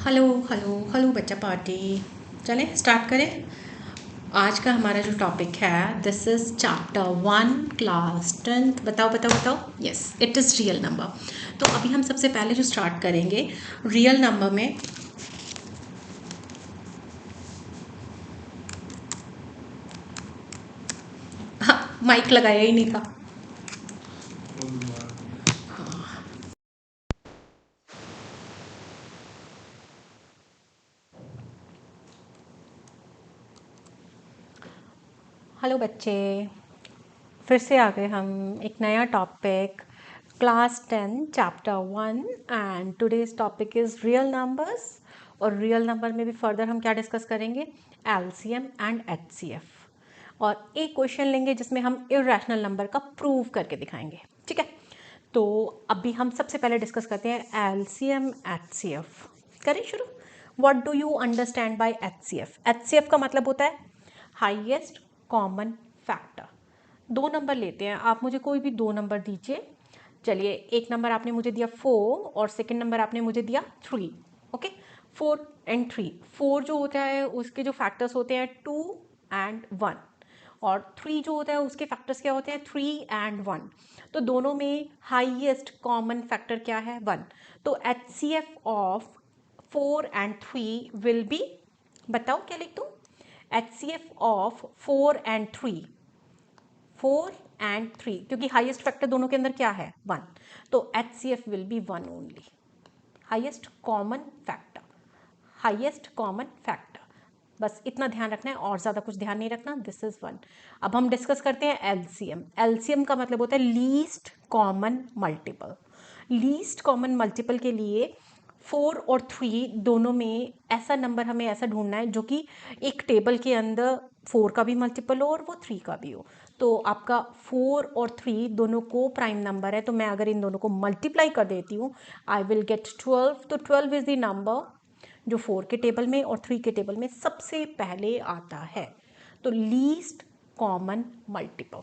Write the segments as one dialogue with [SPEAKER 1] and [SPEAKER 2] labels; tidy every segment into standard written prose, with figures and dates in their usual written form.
[SPEAKER 1] Hello hello hello बच्चा party. चलें start करें। आज का हमारा जो टॉपिक है this is chapter 1 class 10th। बताओ बताओ बताओ। Yes it is real number. तो अभी हम सबसे पहले जो स्टार्ट करेंगे रियल नंबर में माइक लगाया ही नहीं था। हेलो बच्चे, फिर से आ गए हम एक नया topic class 10 chapter 1 and today's topic is real numbers. और रियल नंबर में भी फर्दर हम क्या डिस्कस करेंगे, एलसीएम एंड एचसीएफ। और एक क्वेश्चन लेंगे जिसमें हम इरेशनल नंबर का प्रूव करके दिखाएंगे। ठीक है, तो अभी हम सबसे पहले डिस्कस करते हैं एलसीएम एचसीएफ। करें शुरू। What do you understand by HCF? HCF का मतलब होता है हाईएस्ट कॉमन फैक्टर। दो नंबर लेते हैं, आप मुझे कोई भी दो नंबर दीजिए। चलिए, एक नंबर आपने मुझे दिया 4 और सेकंड नंबर आपने मुझे दिया 3। Okay, 4 and 3। 4 जो होता है उसके जो फैक्टर्स होते हैं 2 एंड 1, और 3 जो होता है उसके फैक्टर्स क्या होते हैं 3 एंड 1। तो दोनों में हाईएस्ट कॉमन फैक्टर क्या है 1। तो HCF of 4 and 3 will be, बताओ क्या लिख दूँ? एचसीएफ ऑफ 4 एंड 3, 4 एंड 3, क्योंकि हाईएस्ट फैक्टर दोनों के अंदर क्या है 1। तो HCF will be 1 only, highest common factor, highest common factor. बस इतना ध्यान रखना है और ज़्यादा कुछ ध्यान नहीं रखना। This is 1। अब हम डिस्कस करते हैं एलसीएम। एलसीएम का मतलब होता है least common multiple. Least common multiple के लिए 4 और 3 दोनों में ऐसा नंबर हमें ऐसा ढूंढना है जो कि एक टेबल के अंदर 4 का भी मल्टीपल हो और वो 3 का भी हो। तो आपका 4 और 3 दोनों को प्राइम नंबर है, तो मैं अगर इन दोनों को मल्टीप्लाई कर देती हूँ आई विल गेट 12। तो 12 इज द नंबर जो 4 के टेबल में और 3 के टेबल में सबसे पहले आता है। तो लीस्ट कॉमन मल्टीपल।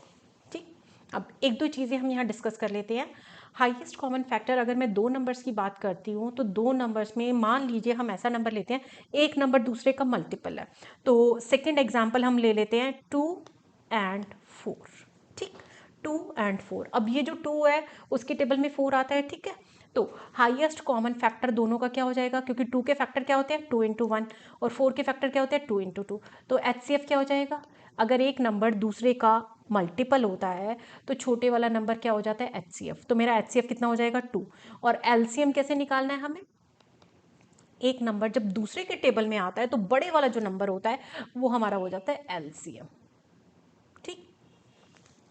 [SPEAKER 1] ठीक, अब एक दो चीज़ें हम यहाँ डिस्कस कर लेते हैं। हाईएस्ट कॉमन फैक्टर, अगर मैं दो नंबर्स की बात करती हूँ तो दो नंबर्स में मान लीजिए हम ऐसा नंबर लेते हैं एक नंबर दूसरे का मल्टीपल है। तो सेकेंड एग्जाम्पल हम ले लेते हैं 2 एंड 4। ठीक, 2 एंड 4। अब ये जो 2 है उसके टेबल में 4 आता है। ठीक है, तो हाईएस्ट कॉमन फैक्टर दोनों का क्या हो जाएगा, क्योंकि 2 के फैक्टर क्या होते हैं 2 इंटू 1 और 4 के फैक्टर क्या होते हैं 2 इंटू 2। तो एचसीएफ क्या हो जाएगा, अगर एक नंबर दूसरे का मल्टीपल होता है तो छोटे वाला नंबर क्या हो जाता है एचसीएफ। तो मेरा एचसीएफ कितना हो जाएगा 2। और एलसीएम कैसे निकालना है हमें, एक नंबर जब दूसरे के टेबल में आता है तो बड़े वाला जो नंबर होता है वो हमारा हो जाता है एलसीएम। ठीक,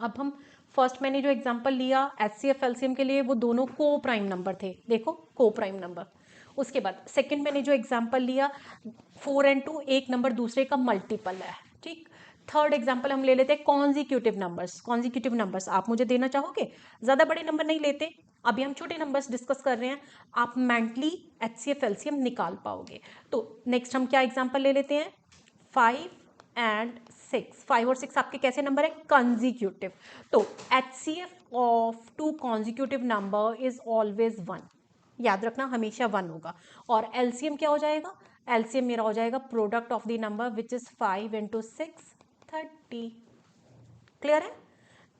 [SPEAKER 1] अब हम फर्स्ट मैंने जो एग्जांपल लिया एचसीएफ एलसीएम के लिए वो दोनों को प्राइम नंबर थे, देखो को प्राइम नंबर। उसके बाद सेकंड मैंने जो एग्जांपल लिया 4 एंड 2, एक नंबर दूसरे का मल्टीपल है। ठीक, थर्ड एग्जांपल हम ले लेते हैं कॉन्जिक्यूटिव नंबर्स। कॉन्जिक्यूटिव नंबर्स आप मुझे देना चाहोगे, ज़्यादा बड़े नंबर नहीं लेते, अभी हम छोटे नंबर्स डिस्कस कर रहे हैं, आप मेंटली एचसीएफ एलसीएम निकाल पाओगे। तो नेक्स्ट हम क्या एग्जांपल ले लेते हैं 5 एंड 6। 5 और 6 आपके कैसे नंबर है कंजिक्यूटिव। तो HCF of two consecutive number is always 1, याद रखना हमेशा 1 होगा। और एलसीएम क्या हो जाएगा, एलसीएम मेरा हो जाएगा product of the number which is 5 into 6 30। Clear है,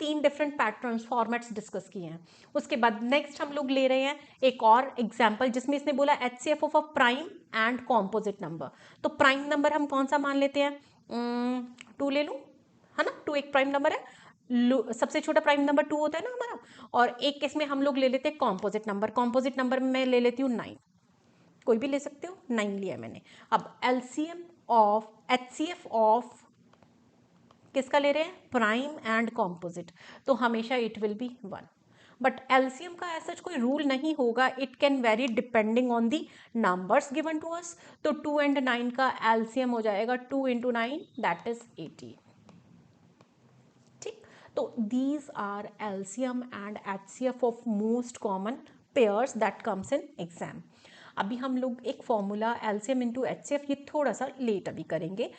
[SPEAKER 1] तीन डिफरेंट पैटर्न्स फॉर्मेट्स डिस्कस किए हैं। उसके बाद नेक्स्ट हम लोग ले रहे हैं एक और एग्जांपल जिसमें इसने बोला HCF of a prime and composite number. तो प्राइम नंबर हम कौन सा मान लेते हैं, 2 ले लूं, है ना, 2 एक प्राइम नंबर है। सबसे छोटा प्राइम नंबर 2 होता है ना हमारा। और एक केस में हम लोग ले लेते हैं कॉम्पोजिट नंबर। कॉम्पोजिट नंबर में मैं ले लेती हूँ 9, कोई भी ले सकते हो, 9 लिया मैंने। अब एलसीएम ऑफ एचसीएफ ऑफ किसका ले रहे हैं प्राइम एंड कॉम्पोजिट, तो हमेशा it will be 1। But LCM का ऐसा कोई रूल नहीं होगा, it can vary depending on the numbers given to us. तो 2 एंड 9 का एलसीएम हो जाएगा 2 इंटू 9 दैट इज 80। ठीक, तो these are LCM and HCF of most common pairs that comes in exam. अभी हम लोग एक फॉर्मूला एलसीएम इंटू एचसीएफ ये थोड़ा सा लेट अभी करेंगे।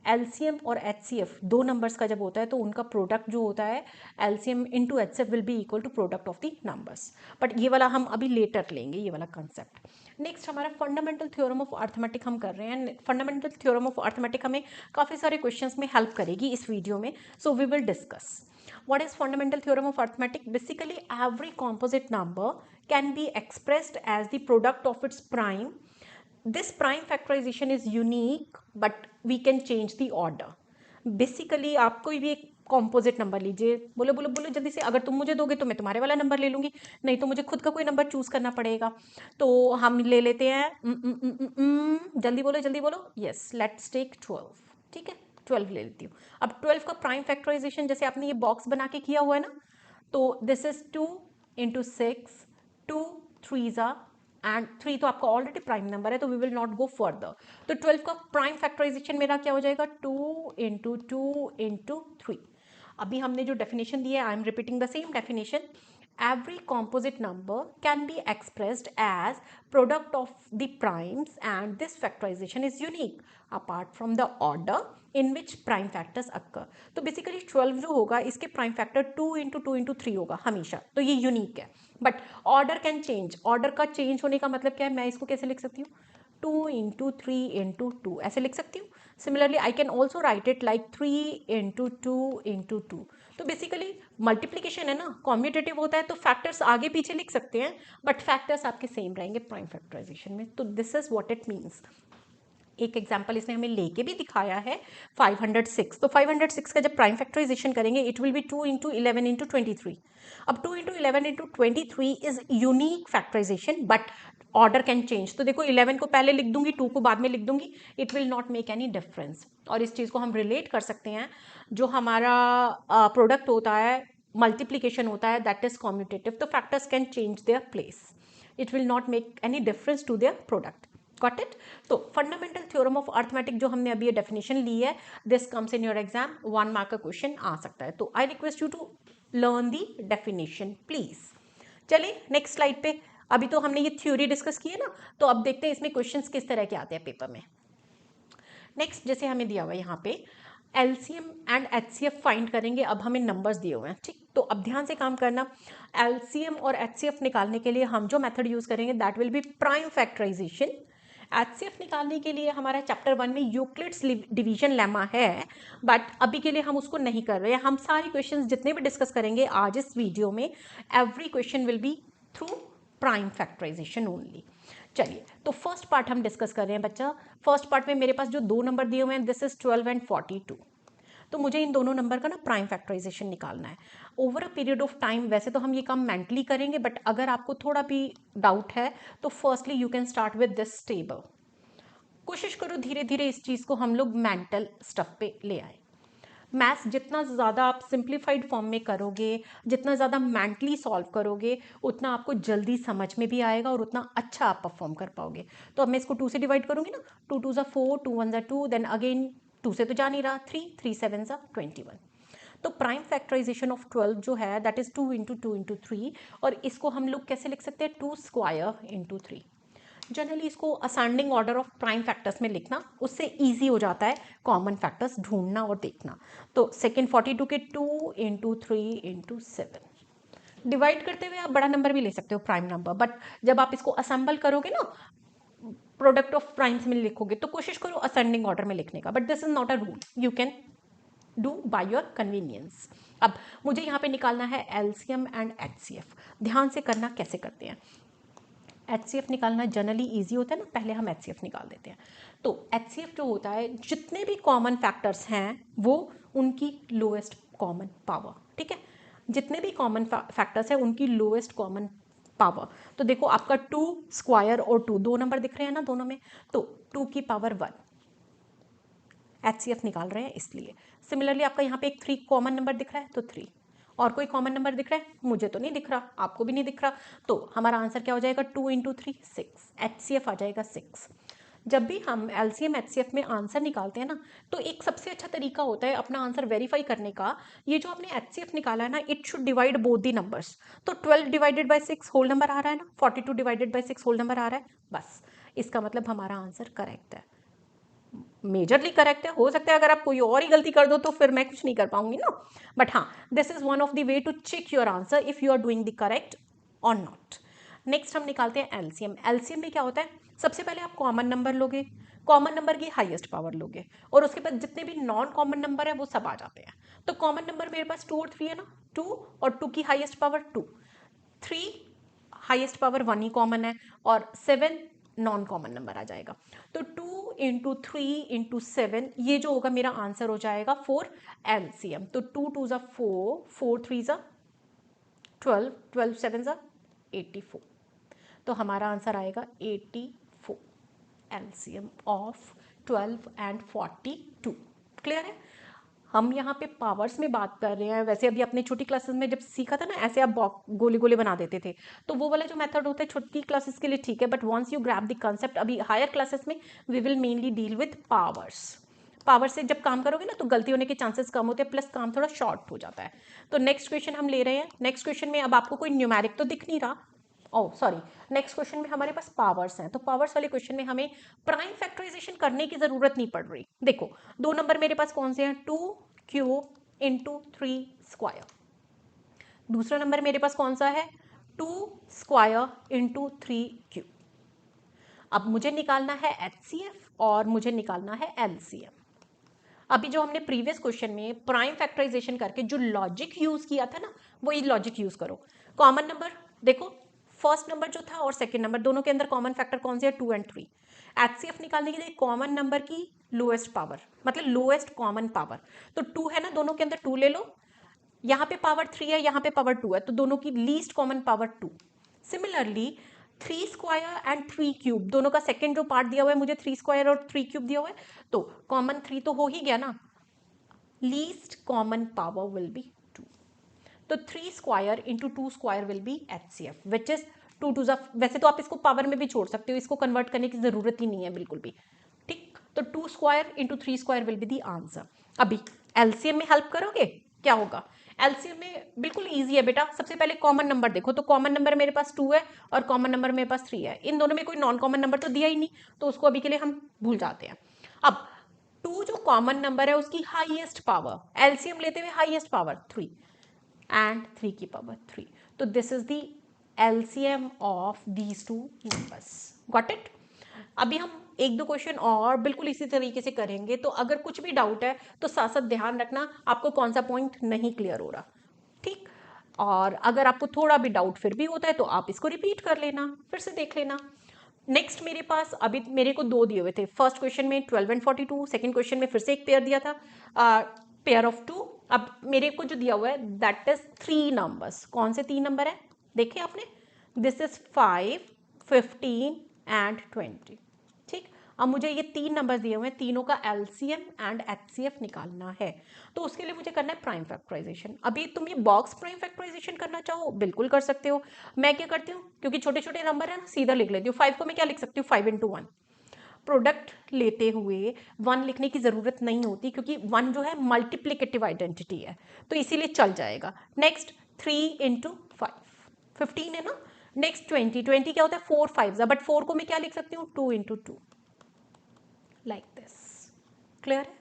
[SPEAKER 1] एलसीएम और एचसीएफ दो नंबर्स का जब होता है तो उनका प्रोडक्ट जो होता है LCM into HCF will be equal to product of the numbers, but ये वाला हम अभी लेटर लेंगे, ये वाला कंसेप्ट। नेक्स्ट हमारा फंडामेंटल थ्योरम ऑफ अर्थमेटिक हम कर रहे हैं। फंडामेंटल थ्योरम ऑफ अर्थमेटिक हमें काफ़ी सारे क्वेश्चंस में हेल्प करेगी इस वीडियो में, so we will discuss what is fundamental theorem of arithmetic. Basically every composite number can be expressed as the product of its prime. This prime factorization is unique but we can change the order. Basically आप कोई भी एक composite number लीजिए, बोलो बोलो बोलो जल्दी से, अगर तुम मुझे दोगे तो मैं तुम्हारे वाला नंबर ले लूँगी, नहीं तो मुझे खुद का कोई नंबर चूज़ करना पड़ेगा। तो हम ले लेते हैं जल्दी बोलो, यस लेट्स टेक 12, ठीक है 12 ले लेती हूँ। अब 12 का प्राइम फैक्टराइजेशन जैसे आपने ये बॉक्स बना के किया हुआ है ना, तो दिस इज 2 इंटू 6, 2 3 एंड 3 तो आपका ऑलरेडी प्राइम नंबर है तो we will not go further. तो 12 का प्राइम फैक्टराइजेशन मेरा क्या हो जाएगा, 2 इंटू 2 इंटू 3। अभी हमने जो डेफिनेशन दी है, I am repeating the same definition. Every composite number can be expressed as product of the primes and this factorization is unique apart from the order in which prime factors occur. तो basically 12 जो होगा इसके prime factor 2 into 2 into 3 होगा हमेशा, तो ये unique है। But order can change, order का चेंज होने का मतलब क्या है, मैं इसको कैसे लिख सकती हूँ, 2 इंटू 3 इंटू 2 ऐसे लिख सकती हूँ। Similarly I can also right it like 3 into 2 into 2। तो बेसिकली मल्टीप्लीकेशन है ना, कॉम्यूटेटिव होता है तो फैक्टर्स आगे पीछे लिख सकते हैं बट फैक्टर्स आपके सेम रहेंगे प्राइम फैक्टराइजेशन में। तो this is what it means. एक एग्जाम्पल इसने हमें लेके भी दिखाया है 506। तो 506 का जब प्राइम फैक्टराइजेशन करेंगे it will be 2 into 11 into 23। अब 2 into 11 into 23 is unique factorization but order can change. तो देखो 11 को पहले लिख दूंगी, 2 को बाद में लिख दूंगी, it will not make any difference. और इस चीज़ को हम रिलेट कर सकते हैं, जो हमारा प्रोडक्ट होता है, मल्टीप्लीकेशन होता है, दैट इज कॉम्यूटेटिव, तो factors can change their place, it will not make any difference to their product. Got it. तो फंडामेंटल थ्योरम ऑफ अर्थमेटिक जो हमने अभी ये डेफिनेशन ली है, this comes in your exam, 1 mark का क्वेश्चन आ सकता है। तो I request you to learn the definition please. चलिए नेक्स्ट स्लाइड पे। अभी तो हमने ये थ्योरी डिस्कस की है ना, तो अब देखते हैं इसमें क्वेश्चंस किस तरह के आते हैं पेपर में। नेक्स्ट जैसे हमें दिया हुआ है यहाँ पे एलसीएम एंड एचसीएफ फाइंड करेंगे। अब हमें नंबर्स दिए हुए हैं, ठीक, तो अब ध्यान से काम करना। एलसीएम और एचसीएफ निकालने के लिए हम जो मेथड यूज करेंगे that will be prime factorization. HCF निकालने के लिए हमारा चैप्टर 1 में यूक्लिड्स डिवीजन लेमा है, बट अभी के लिए हम उसको नहीं कर रहे हैं। हम सारे क्वेश्चंस जितने भी डिस्कस करेंगे आज इस वीडियो में, every question will be through prime factorization only. चलिए तो फर्स्ट पार्ट हम डिस्कस कर रहे हैं बच्चा। फर्स्ट पार्ट में मेरे पास जो दो नंबर दिए हुए हैं, दिस इज 12 एंड 42। तो मुझे इन दोनों नंबर का ना प्राइम फैक्टराइजेशन निकालना है over a period of time. वैसे तो हम ये काम मेंटली करेंगे, बट अगर आपको थोड़ा भी डाउट है तो firstly you can start with this table. कोशिश करो धीरे धीरे इस चीज़ को हम लोग मेंटल स्टफ पे ले आए। मैथ्स जितना ज़्यादा आप सिंप्लीफाइड फॉर्म में करोगे, जितना ज़्यादा मेंटली सॉल्व करोगे, उतना आपको जल्दी समझ में भी आएगा और उतना अच्छा आप परफॉर्म कर पाओगे। तो अब मैं इसको 2 से डिवाइड करूँगी ना, 2 2 ज़ा 4, 2 1 ज़ा 2, देन अगेन 2 से तो जा नहीं रहा, 3 3 7 ज़ा 21। तो प्राइम फैक्टराइजेशन ऑफ 12 जो है दैट इज़ 2 इंटू 2 इंटू 3, और इसको हम लोग कैसे लिख सकते हैं, 2 स्क्वायर इंटू 3। जनरली इसको ascending order of prime factors में लिखना, उससे इजी हो जाता है कॉमन फैक्टर्स ढूंढना और देखना। तो सेकेंड 42 के 2 इंटू 3 इंटू 7 डिवाइड करते हुए आप बड़ा नंबर भी ले सकते हो प्राइम नंबर, बट जब आप इसको असेंबल करोगे ना, प्रोडक्ट ऑफ प्राइम्स में लिखोगे, तो कोशिश करो असेंडिंग ऑर्डर में लिखने का, but this is not a rule, you can do by your convenience. अब मुझे यहाँ पे निकालना है एलसीएम एंड एचसीएफ। ध्यान से करना कैसे करते हैं। एचसीएफ निकालना जनरली इजी होता है ना, पहले हम एचसीएफ निकाल देते हैं। तो एचसीएफ जो होता है, जितने भी कॉमन फैक्टर्स हैं वो उनकी लोएस्ट कॉमन पावर, ठीक है, जितने भी कॉमन फैक्टर्स हैं उनकी लोएस्ट कॉमन पावर। तो देखो आपका 2 स्क्वायर और 2 दो नंबर दिख रहे हैं ना दोनों में, तो 2 की पावर 1 एचसीएफ निकाल रहे हैं इसलिए। सिमिलरली आपका यहाँ पे एक 3 कॉमन नंबर दिख रहा है तो 3, और कोई कॉमन नंबर दिख रहा है, मुझे तो नहीं दिख रहा, आपको भी नहीं दिख रहा, तो हमारा आंसर क्या हो जाएगा, 2 इंटू 3 6, एचसीएफ आ जाएगा 6। जब भी हम एलसीएम एचसीएफ में आंसर निकालते हैं ना, तो एक सबसे अच्छा तरीका होता है अपना आंसर वेरीफाई करने का, ये जो आपने एचसीएफ निकाला है ना, it should divide both the numbers. तो 12 डिवाइडेड बाय 6 होल नंबर आ रहा है ना, 42 डिवाइडेड बाय 6 होल नंबर आ रहा है, बस इसका मतलब हमारा आंसर करेक्ट है। मेजरली करेक्ट है, हो सकता है अगर आप कोई और ही गलती कर दो तो फिर मैं कुछ नहीं कर पाऊंगी ना, बट हाँ this is one of the way to check your answer if you are doing the correct और नॉट। नेक्स्ट हम निकालते हैं एलसीएम। एलसीएम में क्या होता है, सबसे पहले आप कॉमन नंबर लोगे, कॉमन नंबर की हाईएस्ट पावर लोगे, और उसके बाद जितने भी नॉन कॉमन नंबर है वो सब आ जाते हैं। तो कॉमन नंबर मेरे पास 2 और 3 है ना, 2 और 2 की हाईएस्ट पावर 2, 3 हाईएस्ट पावर 1 ही कॉमन है, और 7 नॉन कॉमन नंबर आ जाएगा। तो 2 इंटू 3 इंटू 7 ये जो होगा मेरा आंसर हो जाएगा फॉर एलसीएम। तो 2 2 ज़ा 4, 4 3 ज़ा 12, 12 7 ज़ा 84। तो हमारा आंसर आएगा 84 एलसीएम ऑफ 12 एंड 42। क्लियर है। हम यहाँ पे पावर्स में बात कर रहे हैं, वैसे अभी अपने छोटी क्लासेस में जब सीखा था ना, ऐसे आप गोले गोले बना देते थे, तो वो वाला जो मेथड होता है छोटी क्लासेस के लिए ठीक है, but once you grab the concept, अभी हायर क्लासेस में we will mainly deal with powers. Power से जब काम करोगे ना तो गलती होने के चांसेस कम होते हैं, प्लस काम थोड़ा शॉर्ट हो जाता है। तो नेक्स्ट क्वेश्चन हम ले रहे हैं। नेक्स्ट क्वेश्चन में अब आपको कोई न्यूमेरिक तो दिख नहीं रहा, ओह सॉरी, नेक्स्ट क्वेश्चन में हमारे पास पावर्स हैं, तो पावर्स वाले क्वेश्चन में हमें प्राइम फैक्टराइजेशन करने की जरूरत नहीं पड़ रही। देखो दो नंबर मेरे पास कौन से हैं, 2 क्यूब इंटू 3 स्क्वायर। दूसरा नंबर मेरे पास कौन सा है, 2 स्क्वायर इंटू 3 क्यूब। अब मुझे निकालना है एचसीएफ और मुझे निकालना है एलसीएम। अभी जो हमने प्रीवियस क्वेश्चन में प्राइम फैक्टराइजेशन करके जो लॉजिक यूज किया था ना, वही लॉजिक यूज करो। कॉमन नंबर देखो, फर्स्ट नंबर जो था और सेकंड नंबर दोनों के अंदर कॉमन फैक्टर कौन से है, 2 एंड 3। एचसीएफ निकालने के लिए कॉमन नंबर की लोएस्ट पावर, मतलब लोएस्ट कॉमन पावर, तो 2 है ना, दोनों के अंदर 2 ले लो, यहाँ पे पावर 3 है, यहाँ पे पावर 2 है, तो दोनों की least common power 2। Similarly 3 square and 3 cube, दोनों का सेकंड जो पार्ट दिया हुआ है मुझे 3 स्क्वायर और 3 क्यूब दिया हुआ है, तो कॉमन 3 तो हो ही गया ना, least common power will be 2। तो 3 square into 2 square will be HCF which is 2 to ज़ा, वैसे तो आप इसको पावर में भी छोड़ सकते हो, इसको कन्वर्ट करने की जरूरत ही नहीं है बिल्कुल भी, ठीक। तो 2 square into 3 square will be the answer. अभी एलसीएम में हेल्प करोगे, क्या होगा, एलसीएम में बिल्कुल इजी है बेटा। सबसे पहले कॉमन नंबर देखो, तो कॉमन नंबर मेरे पास 2 है और कॉमन नंबर मेरे पास 3 है, इन दोनों में कोई नॉन कॉमन नंबर तो दिया ही नहीं, तो उसको अभी के लिए हम भूल जाते हैं। अब 2 जो कॉमन नंबर है उसकी हाईएस्ट पावर, एलसीएम लेते हुए हाईएस्ट पावर 3 एंड 3 की पावर 3, तो this is the LCM of these two numbers. Got it. अभी हम एक दो क्वेश्चन और बिल्कुल इसी तरीके से करेंगे, तो अगर कुछ भी डाउट है तो साथ साथ ध्यान रखना आपको कौन सा पॉइंट नहीं क्लियर हो रहा, ठीक। और अगर आपको थोड़ा भी डाउट फिर भी होता है तो आप इसको रिपीट कर लेना, फिर से देख लेना। नेक्स्ट मेरे पास अभी मेरे को 2 दिए हुए थे, फर्स्ट क्वेश्चन में 12 एंड 42, सेकंड क्वेश्चन में फिर से एक पेयर दिया था, पेयर ऑफ 2। अब मेरे को जो दिया हुआ है दैट इज 3 नंबर्स, कौन से 3 नंबर है देखे आपने, दिस इज 5, 15 एंड 20, ठीक। अब मुझे ये 3 नंबर दिए हुए हैं, तीनों का एलसीएम एंड एचसीएफ निकालना है, तो उसके लिए मुझे करना है प्राइम फैक्टराइजेशन। अभी तुम ये बॉक्स प्राइम फैक्टराइजेशन करना चाहो बिल्कुल कर सकते हो, मैं क्या करती हूँ क्योंकि छोटे छोटे नंबर है ना, सीधा लिख लेती हूँ। 5 को मैं क्या लिख सकती हूँ, 5 इंटू 1। प्रोडक्ट लेते हुए 1 लिखने की ज़रूरत नहीं होती क्योंकि 1 जो है मल्टीप्लिकेटिव आइडेंटिटी है, तो इसीलिए चल जाएगा। नेक्स्ट 3 इंटू 5, 15 है ना। नेक्स्ट 20, 20 क्या होता है, 4 5, बट 4 को मैं क्या लिख सकती हूँ, 2 इंटू 2, लाइक दिस। क्लियर है।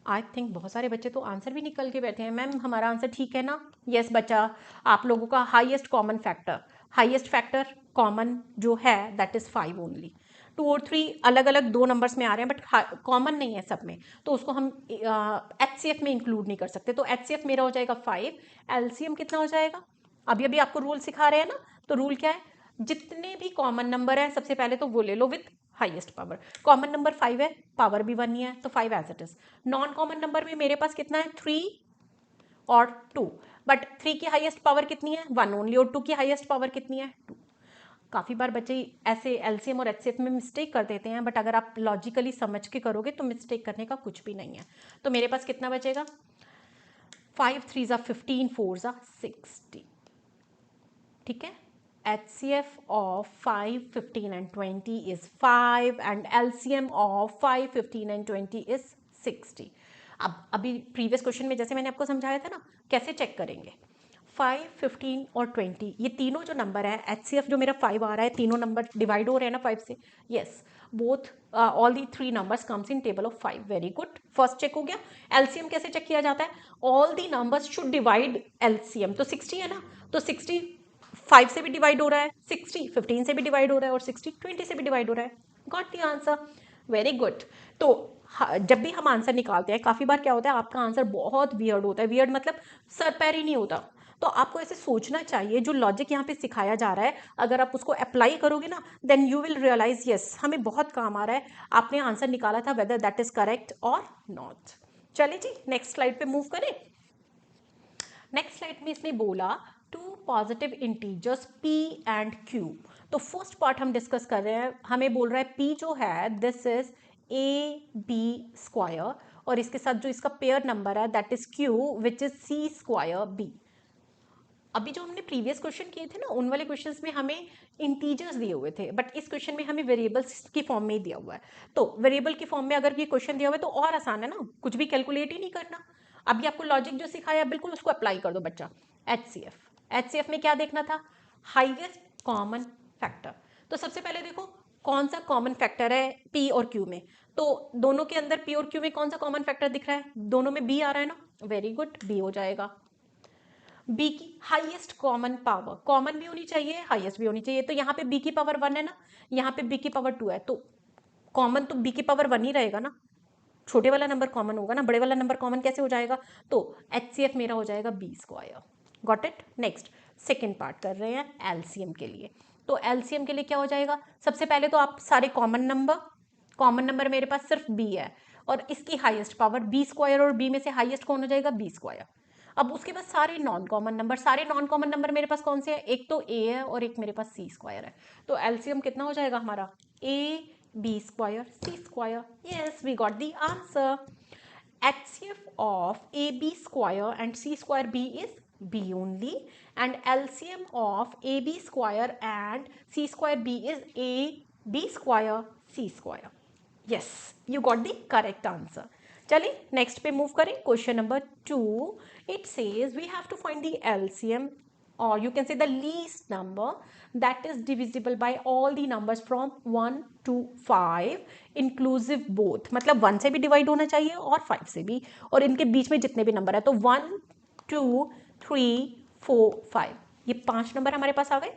[SPEAKER 1] आई थिंक बहुत सारे बच्चे तो आंसर भी निकल के बैठे हैं, मैम हमारा आंसर ठीक है ना। यस बच्चा, आप लोगों का highest common factor, highest factor common जो है दैट इज 5 ओनली। 2 और 3 अलग अलग 2 नंबर्स में आ रहे हैं बट कॉमन नहीं है सब में, तो उसको हम एचसीएफ में इंक्लूड नहीं कर सकते। तो एचसीएफ मेरा हो जाएगा 5, एलसीएम कितना हो जाएगा, अभी अभी आपको रूल सिखा रहे हैं ना, तो रूल क्या है, जितने भी कॉमन नंबर है सबसे पहले तो वो ले लो with highest power. Common number 5 है, पावर भी 1 ही है, तो 5 as it is. Non common number में मेरे पास कितना है, 3 और 2, बट 3 की हाईएस्ट पावर कितनी है, 1 ओनली, और 2 की हाईएस्ट पावर कितनी है, 2। काफ़ी बार बच्चे ऐसे एलसीएम और एचसीएफ में मिस्टेक कर देते हैं, बट अगर आप लॉजिकली समझ के करोगे तो मिस्टेक करने का कुछ भी नहीं है। तो मेरे पास कितना बचेगा, 5 3 ज़ा 15, 4 ज़ा 60, ठीक है। HCF of 5, 15 and 20 is 5 and LCM of 5, 15 and 20 is 60। अब अभी प्रीवियस क्वेश्चन में जैसे मैंने आपको समझाया था ना, कैसे चेक करेंगे, 5, 15 और 20 ये तीनों जो नंबर है, HCF जो मेरा 5 आ रहा है, तीनों नंबर डिवाइड हो रहे हैं ना 5 से, yes both all the 3 numbers comes in table of 5. Very good, first check हो गया. एलसीएम कैसे चेक किया जाता है? All the numbers should divide LCM. तो 60 है ना, तो 60 5 से भी डिवाइड हो रहा है, 60 15 से भी डिवाइड हो रहा है और 60 20 से भी डिवाइड हो रहा है. Got the answer, very good. तो जब भी हम आंसर निकालते हैं, काफ़ी बार क्या होता है, आपका आंसर बहुत वियर्ड होता है. वियर्ड मतलब सर पैर ही नहीं होता. तो आपको ऐसे सोचना चाहिए, जो लॉजिक यहाँ पे सिखाया जा रहा है अगर आप उसको अप्लाई करोगे ना, then you will realize yes हमें बहुत काम आ रहा है. आपने आंसर निकाला था, वेदर दैट इज करेक्ट और नॉट. चलिए जी, नेक्स्ट स्लाइड पे मूव करें. नेक्स्ट स्लाइड में इसने बोला two positive integers p and q. तो फर्स्ट पार्ट हम डिस्कस कर रहे हैं. हमें बोल रहा है p जो है दिस इज ab स्क्वायर, और इसके साथ जो इसका पेयर नंबर है that is q which is c square b. अभी जो हमने प्रीवियस क्वेश्चन किए थे ना, उन वाले क्वेश्चंस में हमें इंटीजर्स दिए हुए थे, बट इस क्वेश्चन में हमें वेरिएबल्स की फॉर्म में ही दिया हुआ है. तो वेरिएबल की फॉर्म में अगर ये क्वेश्चन दिया हुआ है तो और आसान है ना, कुछ भी कैलकुलेट ही नहीं करना. अभी आपको लॉजिक जो सिखाया बिल्कुल उसको अप्लाई कर दो बच्चा. एचसीएफ में क्या देखना था? Highest common factor. तो सबसे पहले देखो कौन सा कॉमन फैक्टर है पी और क्यू में. तो दोनों के अंदर पी और क्यू में कौन सा कॉमन फैक्टर दिख रहा है? दोनों में बी आ रहा है ना, वेरी गुड, बी हो जाएगा. बी की हाईएस्ट कॉमन पावर, कॉमन भी होनी चाहिए हाईएस्ट भी होनी चाहिए. तो यहाँ पे बी की पावर 1 है ना, यहाँ पे बी की पावर 2 है, तो कॉमन तो बी की पावर 1 ही रहेगा ना. छोटे वाला नंबर कॉमन होगा ना, बड़े वाला नंबर कॉमन कैसे हो जाएगा? तो एचसीएफ मेरा हो जाएगा B square. Got it. Next second part कर रहे हैं एलसीएम के लिए. तो एलसीएम के लिए क्या हो जाएगा? सबसे पहले तो आप सारे कॉमन नंबर मेरे पास सिर्फ बी है और इसकी हाईएस्ट पावर बी स्क्वायर, और बी में से हाईएस्ट कौन हो जाएगा? B square. अब उसके बाद सारे नॉन कॉमन नंबर मेरे पास कौन से हैं? एक तो ए है और एक मेरे पास सी स्क्वायर है. तो एलसीएम कितना हो जाएगा हमारा? A B square C square. Yes, we got the answer. HCF of AB square and C square B is B only, and LCM of AB square and C square B is AB square C square. Yes, you got the correct answer. चलिए next पे move करें. Question number 2, it says we have to find the LCM or you can say the least number that is divisible by all the numbers from 1 to 5 inclusive both. मतलब 1 से भी divide होना चाहिए और 5 से भी, और इनके बीच में जितने भी नंबर है. तो 1 2 3 4 5, ये 5 नंबर हमारे पास आ गए.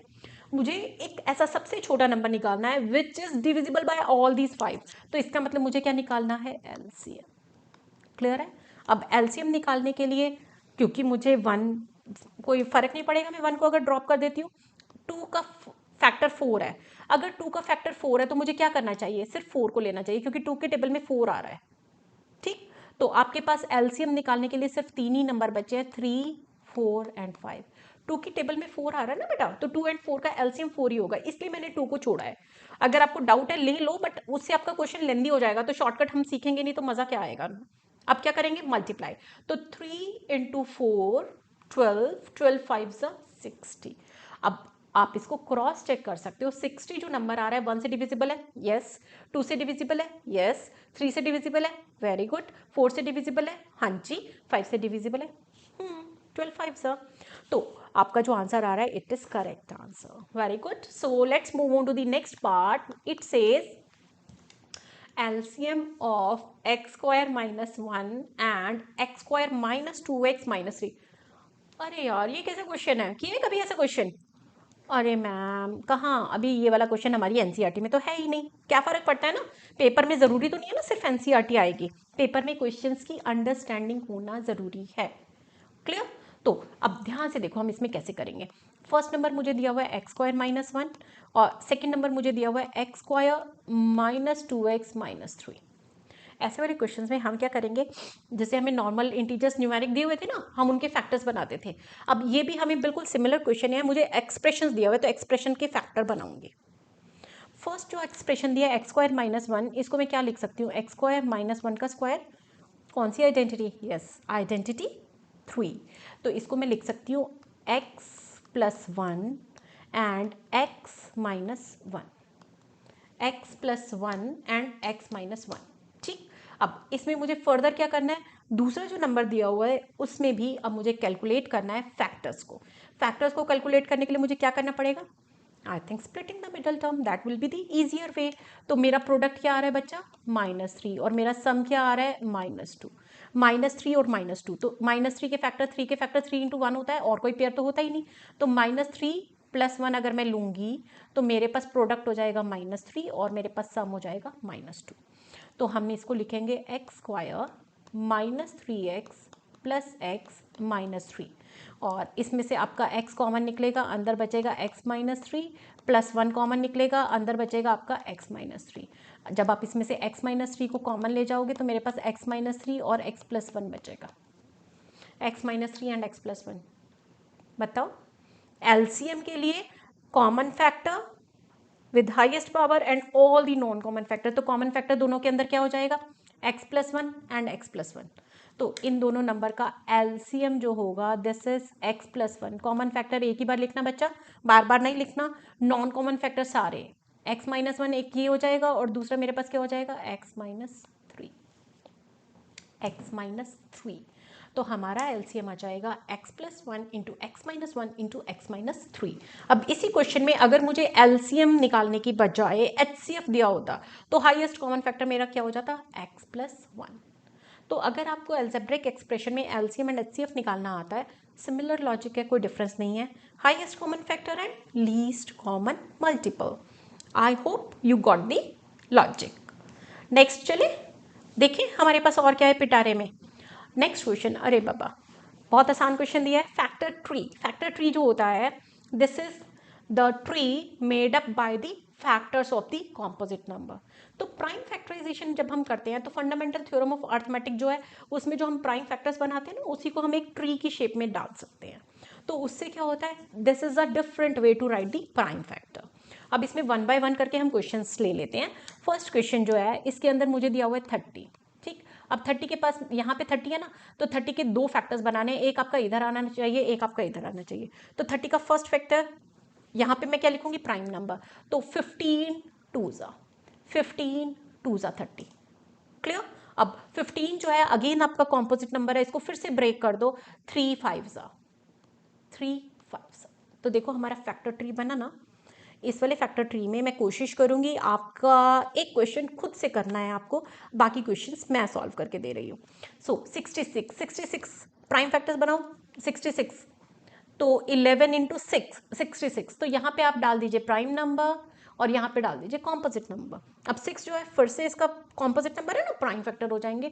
[SPEAKER 1] मुझे एक ऐसा सबसे छोटा नंबर निकालना है which is divisible by all these 5. तो इसका मतलब मुझे क्या निकालना है? एलसीएम. क्लियर है? अब एलसीएम निकालने के लिए, क्योंकि मुझे 1 कोई फर्क नहीं पड़ेगा, मैं 1 को अगर ड्रॉप कर देती हूँ. 2 का फैक्टर 4 है. अगर 2 का फैक्टर 4 है तो मुझे क्या करना चाहिए? सिर्फ 4 को लेना चाहिए, क्योंकि 2 के टेबल में 4 आ रहा है. ठीक, तो आपके पास एलसीएम निकालने के लिए सिर्फ 3 ही नंबर बचे हैं, 3 4 एंड 5. 2 की टेबल में 4 आ रहा है ना बेटा, तो 2 एंड 4 का एलसीएम 4 ही होगा, इसलिए मैंने 2 को छोड़ा है. अगर आपको डाउट है ले लो, बट उससे आपका क्वेश्चन लेंदी हो जाएगा, तो शॉर्टकट हम सीखेंगे नहीं तो मजा क्या आएगा. अब क्या करेंगे? मल्टीप्लाई. तो 3 इंटू 4 12, 12 5 60. अब आप इसको क्रॉस चेक कर सकते हो. 60 जो नंबर आ रहा है 1 से डिविजिबल है, यस. 2 से डिविजिबल है, यस. 3 से डिविजिबल है, वेरी गुड. 4 से डिविजिबल है, हाँ जी. 5 से डिविजिबल है, 12 5 तो आपका जो आंसर आ रहा है it is correct answer. Very good. So let's move on to the next part. It says LCM of x square minus 1 and x square minus 2x minus 3. अरे यार ये कैसा क्वेश्चन है? किए कभी ऐसा क्वेश्चन? अरे मैम कहाँ, अभी ये वाला क्वेश्चन हमारी एनसीईआरटी में तो है ही नहीं. क्या फ़र्क पड़ता है ना, पेपर में ज़रूरी तो नहीं है ना सिर्फ एनसीईआरटी आएगी. पेपर में क्वेश्चंस की अंडरस्टैंडिंग होना ज़रूरी है. क्लियर? तो अब ध्यान से देखो हम इसमें कैसे करेंगे. फर्स्ट नंबर मुझे दिया हुआ है एक्स स्क्वायर माइनस 1, और सेकेंड नंबर मुझे दिया हुआ है x square minus 2x minus 3. ऐसे वाले क्वेश्चंस में हम क्या करेंगे, जैसे हमें नॉर्मल इंटीजर्स न्यूमेरिक दिए हुए थे ना, हम उनके फैक्टर्स बनाते थे. अब ये भी हमें बिल्कुल सिमिलर क्वेश्चन है, मुझे एक्सप्रेशंस दिया हुआ है तो एक्सप्रेशन के फैक्टर बनाऊंगी. फर्स्ट जो एक्सप्रेशन दिया है एक्स स्क्वायर माइनस 1, इसको मैं क्या लिख सकती हूँ? एक्स स्क्वायर माइनस 1 का स्क्वायर. कौन सी आइडेंटिटी? Yes, identity 3. तो इसको मैं लिख सकती हूँ x plus 1 and x minus 1. x plus 1 and x minus 1. ठीक, अब इसमें मुझे फर्दर क्या करना है? दूसरा जो नंबर दिया हुआ है उसमें भी अब मुझे कैलकुलेट करना है फैक्टर्स को. फैक्टर्स को कैलकुलेट करने के लिए मुझे क्या करना पड़ेगा? I think splitting the middle term that will be the easier वे। तो मेरा प्रोडक्ट क्या आ रहा है बच्चा, -3, और मेरा सम क्या आ रहा है, -2। -3 और -2, तो -3 के फैक्टर 3 के फैक्टर 3 × 1 होता है, और कोई पेयर तो होता ही नहीं। तो -3 + 1 अगर मैं लूँगी तो मेरे पास प्रोडक्ट हो जाएगा -3 और मेरे पास सम हो जाएगा -2। तो हम इसको लिखेंगे x² -3x + x -3, और इसमें से आपका x कॉमन निकलेगा, अंदर बचेगा x -3 + 1 कॉमन निकलेगा, अंदर बचेगा आपका x -3। जब आप इसमें से x -3 को कॉमन ले जाओगे तो मेरे पास x -3 और x + 1 बचेगा, x -3 एंड x + 1। बताओ, एलसीएम के लिए common factor with highest power and all the non common factor, तो कॉमन फैक्टर दोनों के अंदर क्या हो जाएगा, x + 1 एंड x + 1। तो इन दोनों नंबर का एलसीएम जो होगा this is x + 1। Common factor एक ही बार लिखना बच्चा, बार बार नहीं लिखना। नॉन कॉमन फैक्टर सारे x - 1 एक ये हो जाएगा, और दूसरा मेरे पास क्या हो जाएगा, x - 3। तो हमारा एलसीएम आ जाएगा x + 1 × x - 1 × x - 3। अब इसी क्वेश्चन में अगर मुझे एलसीएम निकालने की बजाय एचसीएफ दिया होता तो हाईएस्ट कॉमन फैक्टर मेरा क्या हो जाता, x + 1। तो अगर आपको अलजेब्रिक एक्सप्रेशन में एलसीएम एंड एचसीएफ निकालना आता है, सिमिलर लॉजिक है, कोई डिफरेंस नहीं है, highest common factor and least common multiple. I hope you got the logic. Next चले देखिए हमारे पास और क्या है पिटारे में। नेक्स्ट क्वेश्चन, अरे बाबा बहुत आसान क्वेश्चन दिया है, फैक्टर ट्री। फैक्टर ट्री जो होता है this is the tree made up by the factors of the composite number. तो प्राइम फैक्टराइजेशन जब हम करते हैं तो फंडामेंटल थ्योरम ऑफ अर्थमेटिक जो है उसमें जो हम प्राइम फैक्टर्स बनाते हैं ना उसी को हम एक ट्री की शेप में डाल सकते हैं। तो उससे क्या होता है, this is a different way to write the prime factor. अब इसमें 1 बाय 1 करके हम क्वेश्चंस ले लेते हैं। फर्स्ट क्वेश्चन जो है इसके अंदर मुझे दिया हुआ है 30, ठीक। अब 30 के पास यहाँ पे 30 है ना, तो 30 के 2 फैक्टर्स बनाने, एक आपका इधर आना चाहिए, एक आपका इधर आना चाहिए। तो 30 का फर्स्ट फैक्टर यहाँ पे मैं क्या लिखूंगी, प्राइम नंबर। तो 15 2 30, क्लियर। अब 15 जो है अगेन आपका कॉम्पोजिट नंबर है, इसको फिर से ब्रेक कर दो, 3 5 तो देखो हमारा फैक्टर ट्री बना ना। इस वाले फैक्टर ट्री में मैं कोशिश करूंगी आपका एक क्वेश्चन खुद से करना है आपको, बाकी क्वेश्चंस मैं सॉल्व करके दे रही हूँ। सो 66 प्राइम फैक्टर्स बनाओ। 66 तो 11 × 6 66, तो यहाँ पे आप डाल दीजिए प्राइम नंबर और यहाँ पे डाल दीजिए कॉम्पोजिट नंबर। अब 6 जो है फिर से इसका कॉम्पोजिट नंबर है ना, प्राइम फैक्टर हो जाएंगे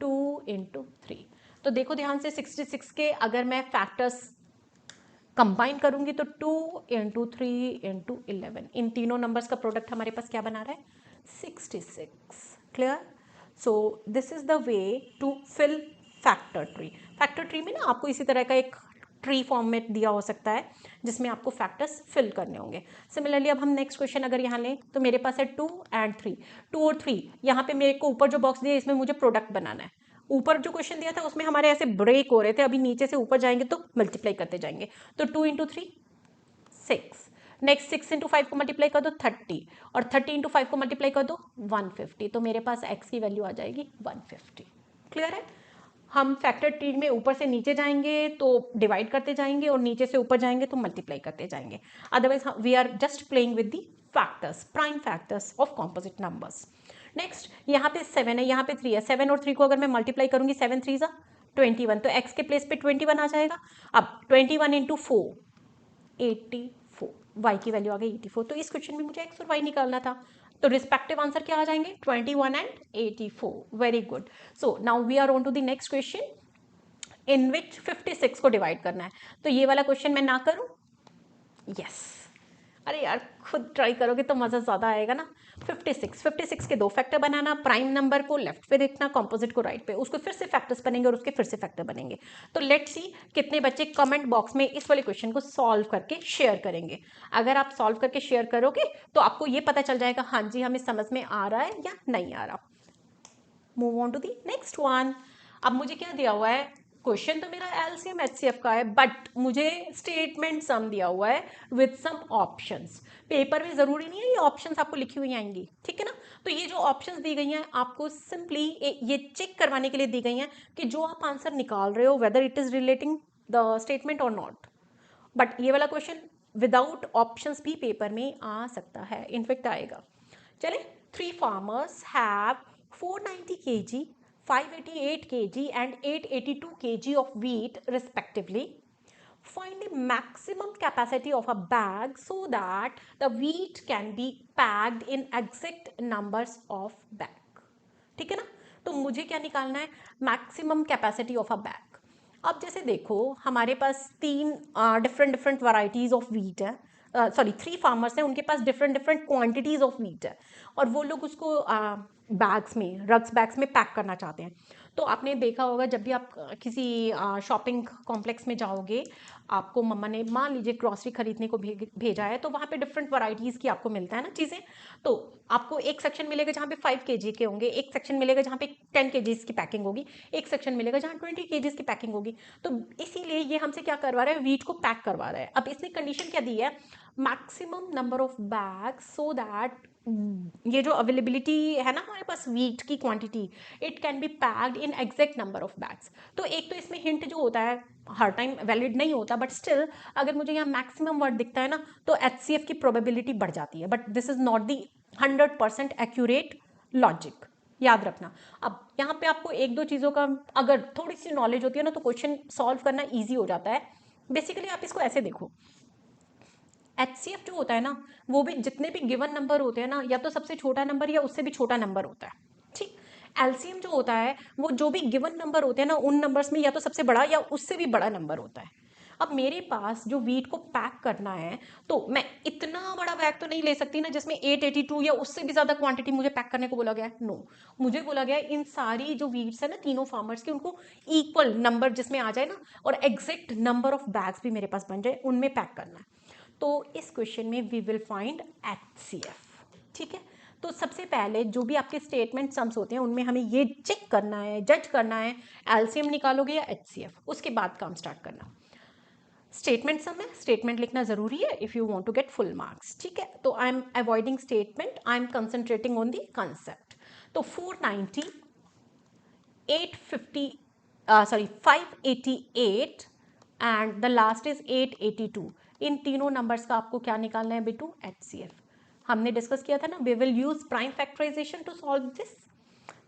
[SPEAKER 1] 2 × 3। तो देखो ध्यान से 66 के अगर मैं फैक्टर्स कंबाइन करूंगी तो 2 × 3 × 11, इन तीनों नंबर्स का प्रोडक्ट हमारे पास क्या बना रहा है, 66। Clear. So this is the way to fill factor tree. Factor tree में ना आपको इसी तरह का एक ट्री फॉर्मेट दिया हो सकता है जिसमें आपको फैक्टर्स फिल करने होंगे। सिमिलरली अब हम नेक्स्ट क्वेश्चन अगर यहाँ लें तो मेरे पास है 2 और 3, 2 और 3। यहाँ पे मेरे को ऊपर जो बॉक्स दिया है इसमें मुझे प्रोडक्ट बनाना है। ऊपर जो क्वेश्चन दिया था उसमें हमारे ऐसे ब्रेक हो रहे थे, अभी नीचे से ऊपर जाएंगे तो मल्टीप्लाई करते जाएंगे। तो 2 × 3 6, नेक्स्ट 6 × 5 को मल्टीप्लाई कर दो 30, और 30 × 5 को मल्टीप्लाई कर दो 150। तो मेरे पास x की वैल्यू आ जाएगी 150। क्लियर है। हम फैक्टर ट्री में ऊपर से नीचे जाएंगे तो डिवाइड करते जाएंगे और नीचे से ऊपर जाएंगे तो मल्टीप्लाई करते जाएंगे। Otherwise we are just playing with the factors, prime factors of composite numbers. Next यहाँ पे 7 है, यहाँ पे 3 है। 7 और 3 को अगर मैं मल्टीप्लाई करूंगी 7 3 = 21, तो x के प्लेस पे 21 आ जाएगा। अब 21 × 4 84, y की वैल्यू आ गई 84। तो इस क्वेश्चन में मुझे x और y निकालना था, तो रिस्पेक्टिव आंसर क्या आ जाएंगे, 21 and 84। Very good. So now we are on to the next question in which 56 को डिवाइड करना है। तो ये वाला क्वेश्चन मैं ना करूं, यस। अरे यार खुद ट्राई करोगे तो मजा ज्यादा आएगा ना। 56 के 2 फैक्टर बनाना, प्राइम नंबर को लेफ्ट पे देखना, कॉम्पोजिट को राइट पे, उसको फिर से फैक्टर्स बनेंगे और उसके फिर से फैक्टर बनेंगे। तो लेट्स सी कितने बच्चे कमेंट बॉक्स में इस वाले क्वेश्चन को सॉल्व करके शेयर करेंगे। अगर आप सॉल्व करके शेयर करोगे तो आपको ये पता चल जाएगा हाँ जी हमें समझ में आ रहा है या नहीं आ रहा। Move on to the next one. अब मुझे क्या दिया हुआ है, क्वेश्चन तो मेरा एलसीएम एचसीएफ का है, बट मुझे स्टेटमेंट सम दिया हुआ है विद सम ऑप्शंस। पेपर में जरूरी नहीं है ये ऑप्शंस आपको लिखी हुई आएंगी, ठीक है ना। तो ये जो ऑप्शंस दी गई हैं आपको सिंपली ये चेक करवाने के लिए दी गई हैं कि जो आप आंसर निकाल रहे हो whether it is relating the statement और नॉट। बट ये वाला क्वेश्चन विदाउट ऑप्शंस भी पेपर में आ सकता है, इनफेक्ट आएगा। चले, 3 farmers have 490 kg, 588 kg and 882 kg of wheat respectively. Find the maximum capacity of a bag so that the wheat can be packed in exact numbers of bag. ठीक है ना? तो मुझे क्या निकालना है? Maximum capacity of a bag. अब जैसे देखो हमारे पास 3 डिफरेंट वैरायटीज ऑफ व्हीट है, सॉरी 3 फार्मर्स हैं, उनके पास डिफरेंट क्वांटिटीज ऑफ व्हीट है और वो लोग उसको बैग्स में, रग्स बैग्स में पैक करना चाहते हैं। तो आपने देखा होगा जब भी आप किसी शॉपिंग कॉम्प्लेक्स में जाओगे, आपको मम्मा ने मान लीजिए ग्रॉसरी खरीदने को भेजा है, तो वहाँ पे डिफरेंट वैरायटीज़ की आपको मिलता है ना चीज़ें। तो आपको एक सेक्शन मिलेगा जहाँ पे 5 kg के होंगे, एक सेक्शन मिलेगा जहाँ पे 10 kg की पैकिंग होगी, एक सेक्शन मिलेगा जहाँ 20 kg की पैकिंग होगी। तो इसीलिए ये हमसे क्या करवा रहा है? व्हीट को पैक करवा रहा है। अब इसने कंडीशन क्या दी है? Maximum number of bag so that ये जो अवेलेबिलिटी है ना हमारे पास व्हीट की quantity, it can be packed in exact number of bags. तो एक तो इसमें हिंट जो होता है हर टाइम वैलिड नहीं होता, बट स्टिल अगर मुझे यहाँ मैक्सिमम वर्ड दिखता है ना तो HCF की प्रोबेबिलिटी बढ़ जाती है, but this is not the 100% accurate logic, याद रखना। अब यहाँ पे आपको एक दो चीज़ों का अगर थोड़ी सी नॉलेज होती है ना तो क्वेश्चन सॉल्व करना ईजी हो जाता है। बेसिकली आप इसको ऐसे देखो, HCF जो होता है ना वो भी जितने भी गिवन नंबर होते हैं ना, या तो सबसे छोटा नंबर या उससे भी छोटा नंबर होता है, ठीक। LCM जो होता है वो जो भी गिवन नंबर होते हैं ना उन नंबर्स में या तो सबसे बड़ा या उससे भी बड़ा नंबर होता है। अब मेरे पास जो व्हीट को पैक करना है तो मैं इतना बड़ा बैग तो नहीं ले सकती ना जिसमें 882 या उससे भी ज़्यादा क्वांटिटी मुझे पैक करने को बोला गया है। नो, मुझे बोला गया है इन सारी जो व्हीट्स है ना तीनों फार्मर्स की, उनको इक्वल नंबर जिसमें आ जाए ना और एग्जैक्ट नंबर ऑफ बैग्स भी मेरे पास बन जाए, उनमें पैक करना है। तो इस क्वेश्चन में वी विल फाइंड HCF, ठीक है। तो सबसे पहले जो भी आपके स्टेटमेंट सम्स होते हैं उनमें हमें ये चेक करना है, जज करना है LCM निकालोगे या HCF, उसके बाद काम स्टार्ट करना। स्टेटमेंट सम है, स्टेटमेंट लिखना जरूरी है if you want to get full marks, ठीक है। तो I am avoiding statement, I am concentrating on the concept. तो 490, 850 588 एंड द लास्ट इज 882, इन तीनों नंबर्स का आपको क्या निकालना है बेटू? HCF। हमने डिस्कस किया था ना, we will use prime factorization to solve this.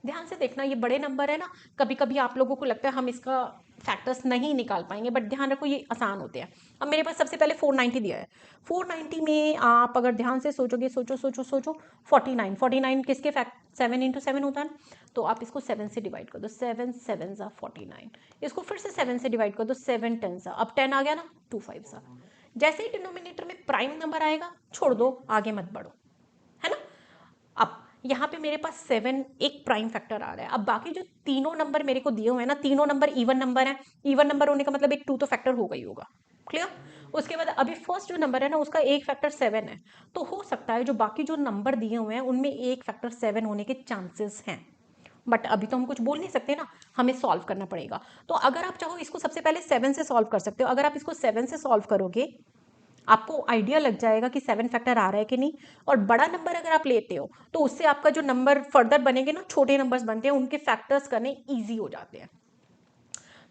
[SPEAKER 1] ध्यान से देखना, ये बड़े नंबर है ना, कभी कभी आप लोगों को लगता है हम इसका फैक्टर्स नहीं निकाल पाएंगे, बट ध्यान रखो ये आसान होते हैं। अब मेरे पास सबसे पहले 490 दिया है, 490 में आप अगर ध्यान से सोचोगे, सोचो सोचो सोचो, 49 किसके फैक्ट 7 × 7 होता है ना, तो आप इसको 7 से डिवाइड कर दो, 7 7 ज़ा 49, इसको फिर से 7 से डिवाइड कर दो, 7 10 ज़ा, अब 10 आ गया ना, 2 5 ज़ा। जैसे ही डिनोमिनेटर में प्राइम नंबर आएगा छोड़ दो, आगे मत बढ़ो, है ना। अब यहाँ पे मेरे पास 7 एक प्राइम फैक्टर आ रहा है। अब बाकी जो तीनों नंबर मेरे को दिए हुए हैं ना, तीनों नंबर इवन नंबर है, इवन नंबर होने का मतलब एक 2 तो फैक्टर होगा ही होगा, क्लियर। उसके बाद अभी फर्स्ट जो नंबर है ना उसका एक फैक्टर 7 है, तो हो सकता है जो बाकी जो नंबर दिए हुए हैं उनमें एक फैक्टर 7 होने के चांसेस हैं, बट अभी तो हम कुछ बोल नहीं सकते ना, हमें सॉल्व करना पड़ेगा। तो अगर आप चाहो इसको सबसे पहले 7 से सॉल्व कर सकते हो। अगर आप इसको 7 से सॉल्व करोगे आपको आइडिया लग जाएगा कि 7 फैक्टर आ रहा है कि नहीं, और बड़ा नंबर अगर आप लेते हो तो उससे आपका जो नंबर फर्दर बनेंगे ना, छोटे नंबर्स बनते हैं, उनके फैक्टर्स करने ईजी हो जाते हैं।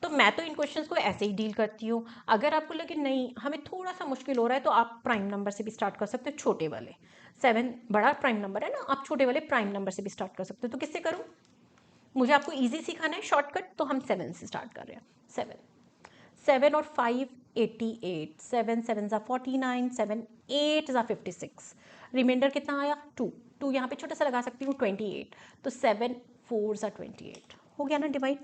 [SPEAKER 1] तो मैं तो इन क्वेश्चंस को ऐसे ही डील करती हूँ। अगर आपको लगे नहीं हमें थोड़ा सा मुश्किल हो रहा है तो आप प्राइम नंबर से भी स्टार्ट कर सकते हो, छोटे वाले। 7 बड़ा प्राइम नंबर है ना, आप छोटे वाले प्राइम नंबर से भी स्टार्ट कर सकते हो। तो किससे करूँ? मुझे आपको ईजी सिखाना है, शॉर्टकट, तो हम 7 से स्टार्ट कर रहे हैं। 7 और 5 88, 7 7 ज़ा 49, 7 8 ज़ा 56, रिमाइंडर कितना आया? 2 यहाँ पे छोटा सा लगा सकती हूँ 28, तो 7 4 ज़ा 28 हो गया ना डिवाइड।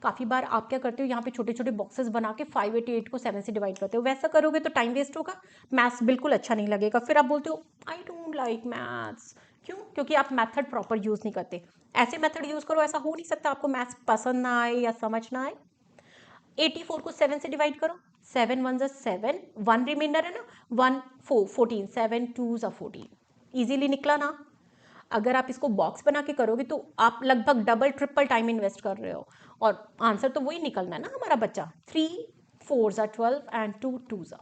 [SPEAKER 1] काफ़ी बार आप क्या करते हो यहाँ पे छोटे छोटे बॉक्सेस बना के 588 को 7 से डिवाइड करते हो, वैसा करोगे तो टाइम वेस्ट होगा, मैथ्स बिल्कुल अच्छा नहीं लगेगा, फिर आप बोलते हो आई डोंट लाइक मैथ्स। क्यों? क्योंकि आप मेथड प्रॉपर यूज़ नहीं करते। ऐसे मेथड यूज़ करो, ऐसा हो नहीं सकता आपको मैथ्स पसंद ना आए या समझ ना आए। 84 को 7 से डिवाइड करो, 7 1 ज़ा 7, 1 रिमाइंडर है ना, 1 4 14, 7 2 ज़ा 14, इजीली निकला ना। अगर आप इसको बॉक्स बना के करोगे तो आप लगभग डबल ट्रिपल टाइम इन्वेस्ट कर रहे हो, और आंसर तो वही निकलना है ना हमारा बच्चा। 3 4 ज़ा 12 एंड 2 2 ज़ा।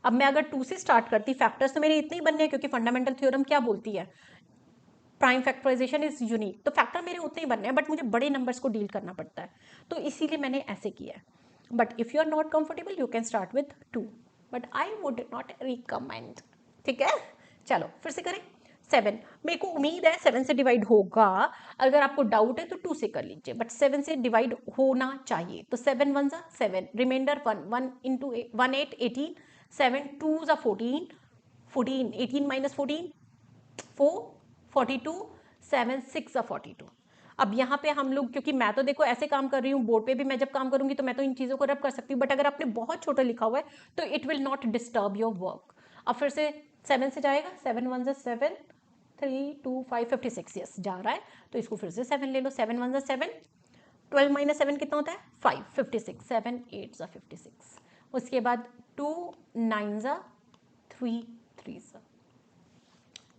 [SPEAKER 1] अब मैं अगर 2 से स्टार्ट करती, फैक्टर्स तो मेरे इतने ही बनने हैं क्योंकि फंडामेंटल थ्योरम क्या बोलती है, प्राइम फैक्टराइजेशन इज यूनिक, तो फैक्टर मेरे उतने ही बनने हैं, बट मुझे बड़े नंबर्स को डील करना पड़ता है, तो इसीलिए मैंने ऐसे किया है। But if you are not comfortable you can start with 2। But I would not recommend. ठीक है, चलो फिर से करें। 7, मेरे को उम्मीद है 7 से डिवाइड होगा। अगर आपको डाउट है तो 2 से कर लीजिए, बट 7 से डिवाइड होना चाहिए। तो 7 1 ज़ा 7, रिमाइंडर 1, 1 इंटू 1 8 18, 7 2 ज़ा 14, 14 18 माइनस 14 4 42, 7 6 ज़ा 42। अब यहाँ पे हम लोग, क्योंकि मैं तो देखो ऐसे काम कर रही हूँ, बोर्ड पे भी मैं जब काम करूंगी तो मैं तो इन चीज़ों को रब कर सकती हूँ, बट अगर आपने बहुत छोटा लिखा हुआ है तो it will not disturb your work. अब फिर से 7 से जाएगा, 7 1 ज़ा 7, 3 2 5 56, यस जा रहा है, तो इसको फिर से 7 ले लो। 7 1 ज़ा 7, 12 माइनस 7 कितना होता है 5, 56, 7 8 ज़ा 56। उसके बाद 2 9 ज़ा 3 3 ज़ा,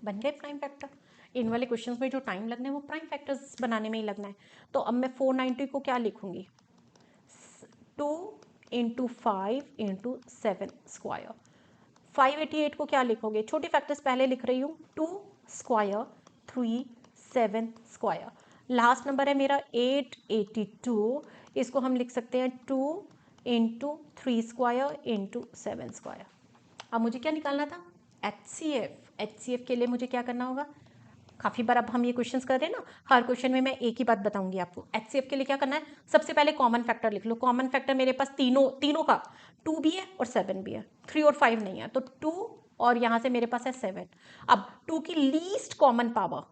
[SPEAKER 1] बन गए प्राइम फैक्टर। इन वाले क्वेश्चंस में जो टाइम लगना है वो प्राइम फैक्टर्स बनाने में ही लगना है। तो अब मैं 490 को क्या लिखूंगी, 2 इंटू 5 इंटू 7 स्क्वायर। 588 को क्या लिखोगे, छोटे फैक्टर्स पहले लिख रही हूँ, 2 स्क्वायर 3 7 स्क्वायर। लास्ट नंबर है मेरा 882, इसको हम लिख सकते हैं 2 इंटू 3 स्क्वायर इंटू 7 स्क्वायर। अब मुझे क्या निकालना था, HCF के लिए मुझे क्या करना होगा, काफ़ी बार अब हम ये क्वेश्चंस कर रहे हैं ना, हर क्वेश्चन में मैं एक ही बात बताऊंगी आपको। HCF के लिए क्या करना है, सबसे पहले कॉमन फैक्टर लिख लो। कॉमन फैक्टर मेरे पास तीनों का 2 भी है और 7 भी है, 3 और 5 नहीं है, तो 2 और यहाँ से मेरे पास है 7। अब 2 की लीस्ट कॉमन पावर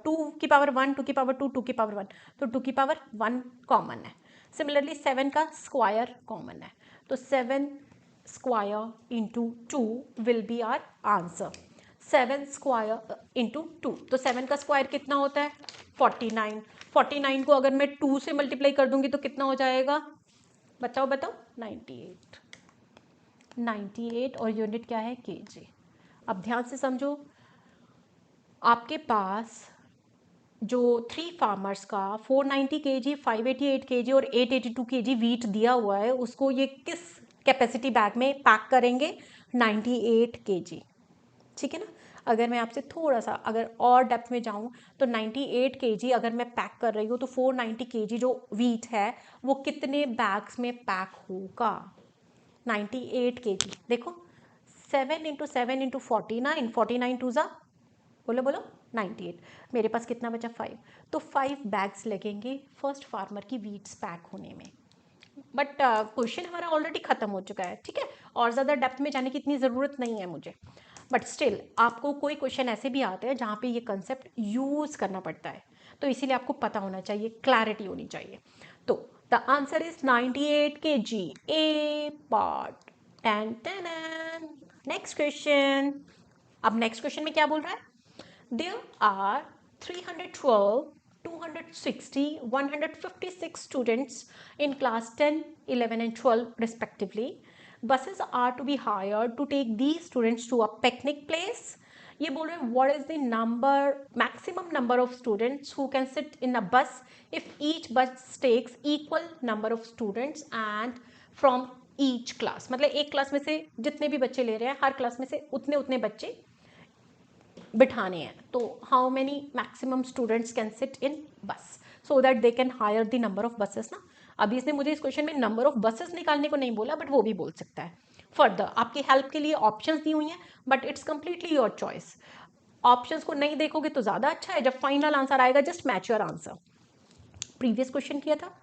[SPEAKER 1] 2 की पावर 1, 2 की पावर 2, 2 की पावर 1, तो 2 की पावर 1 कॉमन है। सिमिलरली 7 का स्क्वायर कॉमन है, तो 7 square into 2 will be our answer. 7 square into 2, तो 7 का स्क्वायर कितना होता है 49। 49 को अगर मैं 2 से मल्टीप्लाई कर दूंगी तो कितना हो जाएगा, बताओ 98 और यूनिट क्या है केजी। अब ध्यान से समझो, आपके पास जो 3 फार्मर्स का 490 kg, 588 kg और 882 kg वीट दिया हुआ है, उसको ये किस कैपेसिटी बैग में पैक करेंगे, 98 kg। ठीक है ना। अगर मैं आपसे थोड़ा सा अगर और डेप्थ में जाऊं तो 98 kg अगर मैं पैक कर रही हूँ तो 490 kg जो वीट है वो कितने बैग्स में पैक होगा, 98 kg। देखो 7 इंटू 7 इंटू 49, 49 टू ज़ा बोलो 98, मेरे पास कितना बचा 5, तो 5 बैग्स लगेंगे फर्स्ट फार्मर की वीट्स पैक होने में। बट क्वेश्चन हमारा ऑलरेडी खत्म हो चुका है, ठीक है, और ज़्यादा डेप्थ में जाने की इतनी ज़रूरत नहीं है मुझे। बट स्टिल आपको कोई क्वेश्चन ऐसे भी आते हैं जहाँ पे ये कंसेप्ट यूज़ करना पड़ता है, तो इसीलिए आपको पता होना चाहिए, क्लैरिटी होनी चाहिए। तो the answer is 98 kg, A part. Next question. अब नेक्स्ट क्वेश्चन में क्या बोल रहा है, there are 312, 260, 156 students in class 10, 11 and 12 respectively. Buses are to be hired to take these students to a picnic place. ये बोल रहे हैं what is the maximum number of students who can sit in a bus if each bus takes equal number of students and from each class। मतलब एक class में से जितने भी बच्चे ले रहे हैं, हर क्लास में से उतने बच्चे बिठाने हैं। तो how many maximum students can sit in bus so that they can hire the number of buses ना। अभी इसने मुझे इस क्वेश्चन में नंबर ऑफ बसेस निकालने को नहीं बोला, बट वो भी बोल सकता है। फर्दर आपकी हेल्प के लिए ऑप्शंस दी हुई हैं, but it's completely your choice. Options को नहीं देखोगे तो ज़्यादा अच्छा है, जब फाइनल आंसर आएगा just match your answer. Previous question किया था,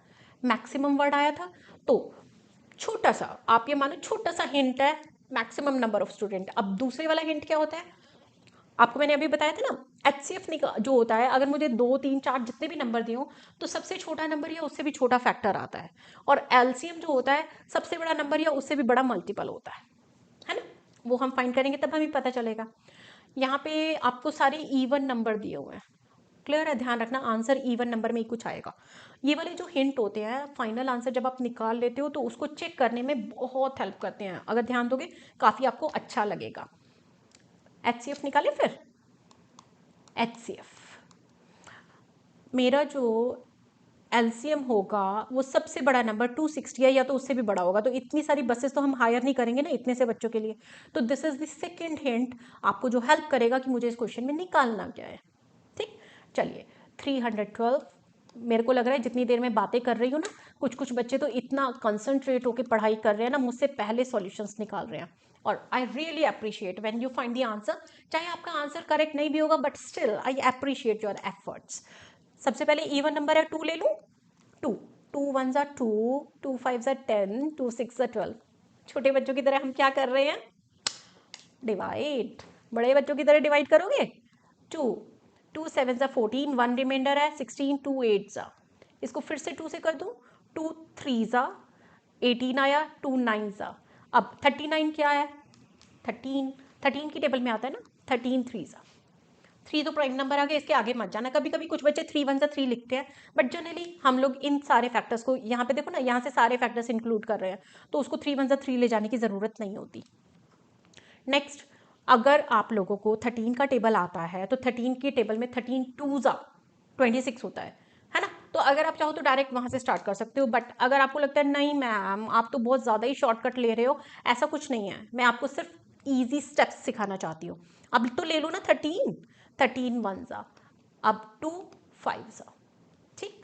[SPEAKER 1] मैक्सिमम वर्ड आया था, तो छोटा सा आप ये मानो छोटा सा हिंट है मैक्सिमम नंबर ऑफ स्टूडेंट। अब दूसरे वाला हिंट क्या होता है, आपको मैंने अभी बताया था ना, HCF जो होता है, अगर मुझे 2 3 4 जितने भी नंबर दिए हो तो सबसे छोटा नंबर या उससे भी छोटा फैक्टर आता है, और LCM जो होता है सबसे बड़ा नंबर या उससे भी बड़ा मल्टीपल होता है ना। वो हम फाइंड करेंगे तब हमें पता चलेगा। यहाँ पे आपको सारे इवन नंबर दिए हुए हैं, क्लियर है, ध्यान रखना आंसर इवन नंबर में ही कुछ आएगा। ये वाले जो हिंट होते हैं फाइनल आंसर जब आप निकाल लेते हो तो उसको चेक करने में बहुत हेल्प करते हैं, अगर ध्यान दोगे काफ़ी आपको अच्छा लगेगा। HCF निकाले फिर HCF मेरा जो LCM होगा वो सबसे बड़ा नंबर 260 है या तो उससे भी बड़ा होगा, तो इतनी सारी बसेस तो हम हायर नहीं करेंगे ना इतने से बच्चों के लिए। तो this is the second hint आपको जो हेल्प करेगा कि मुझे इस क्वेश्चन में निकालना क्या है। ठीक, चलिए 312, मेरे को लग रहा है जितनी देर में बातें कर रही हूँ ना कुछ कुछ बच्चे तो इतना कंसंट्रेट होकर पढ़ाई कर रहे हैं ना, मुझसे पहले सॉल्यूशंस निकाल रहे हैं, और I really appreciate when you find the answer. चाहे आपका आंसर करेक्ट नहीं भी होगा, but still I appreciate your efforts. सबसे पहले इवन नंबर है 2 ले लूँ, 2, 2 1 are 2, 2 5 are 10, 2 6 are 12। छोटे बच्चों की तरह हम क्या कर रहे हैं, डिवाइड। बड़े बच्चों की तरह डिवाइड करोगे, 2, 2 7 are 14, 1 रिमाइंडर है 16, 2 8 are, इसको फिर से 2 से कर दूँ, 2 3 are 18 आया, 2 9 are। अब 39 क्या है, 13 की टेबल में आता है ना, 13 3 are, 3 तो प्राइम नंबर आ गया, इसके आगे मत जाना। कभी कभी कुछ बच्चे 3 1 जा 3 लिखते हैं, बट जनरली हम लोग इन सारे फैक्टर्स को, यहाँ पे देखो ना, यहाँ से सारे फैक्टर्स इंक्लूड कर रहे हैं, तो उसको 3 1 जा 3 ले जाने की ज़रूरत नहीं होती। नेक्स्ट, अगर आप लोगों को 13 का टेबल आता है तो 13 की टेबल में 13 2 जा 26 होता है ना। तो अगर आप चाहो तो डायरेक्ट वहाँ से स्टार्ट कर सकते हो, बट अगर आपको लगता है नहीं मैम आप तो बहुत ज़्यादा ही शॉर्टकट ले रहे हो, ऐसा कुछ नहीं है, मैं आपको सिर्फ ईजी स्टेप्स सिखाना चाहती हूँ। अब तो ले लो ना 13 1 जा, अब 2 5 जा, ठीक।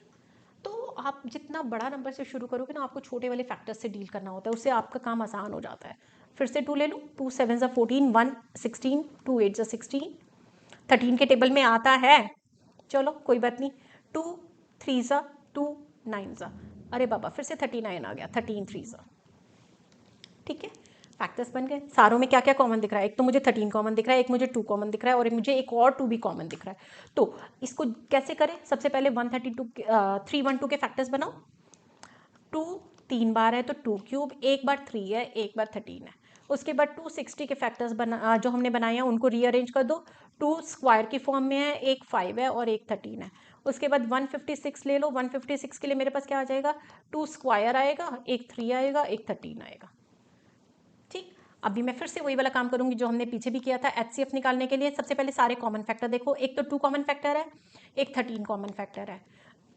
[SPEAKER 1] तो आप जितना बड़ा नंबर से शुरू करोगे ना, आपको छोटे वाले फैक्टर से डील करना होता है, उससे आपका काम आसान हो जाता है। फिर से 2 ले लूँ, 2 7 जा 14, 1 16, 2 8 जा 16, 13 के टेबल में आता है, चलो कोई बात नहीं, 2 3 जा 2 9 जा, अरे बाबा फिर से 39 आ गया, 13 3 जा, ठीक है। फैक्टर्स बन गए। सारों में क्या क्या कॉमन दिख रहा है, एक तो मुझे 13 कॉमन दिख रहा है, एक मुझे 2 कॉमन दिख रहा है, और मुझे एक और 2 भी कॉमन दिख रहा है। तो इसको कैसे करें, सबसे पहले 312 के फैक्टर्स बनाओ। 2 3 बार है तो 2 क्यूब, एक बार 3 है, एक बार 13 है। उसके बाद 260 के फैक्टर्स जो हमने बनाए हैं उनको रीअरेंज कर दो, 2 स्क्वायर की फॉर्म में है, एक 5 है और एक 13 है। उसके बाद 156 ले लो, 156 के लिए मेरे पास क्या आ जाएगा, 2 स्क्वायर आएगा, एक 3 आएगा, एक 13 आएगा, ठीक। अभी मैं फिर से वही वाला काम करूंगी जो हमने पीछे भी किया था HCF निकालने के लिए। सबसे पहले सारे कॉमन फैक्टर देखो, एक तो 2 कॉमन फैक्टर है, एक 13 कॉमन फैक्टर है,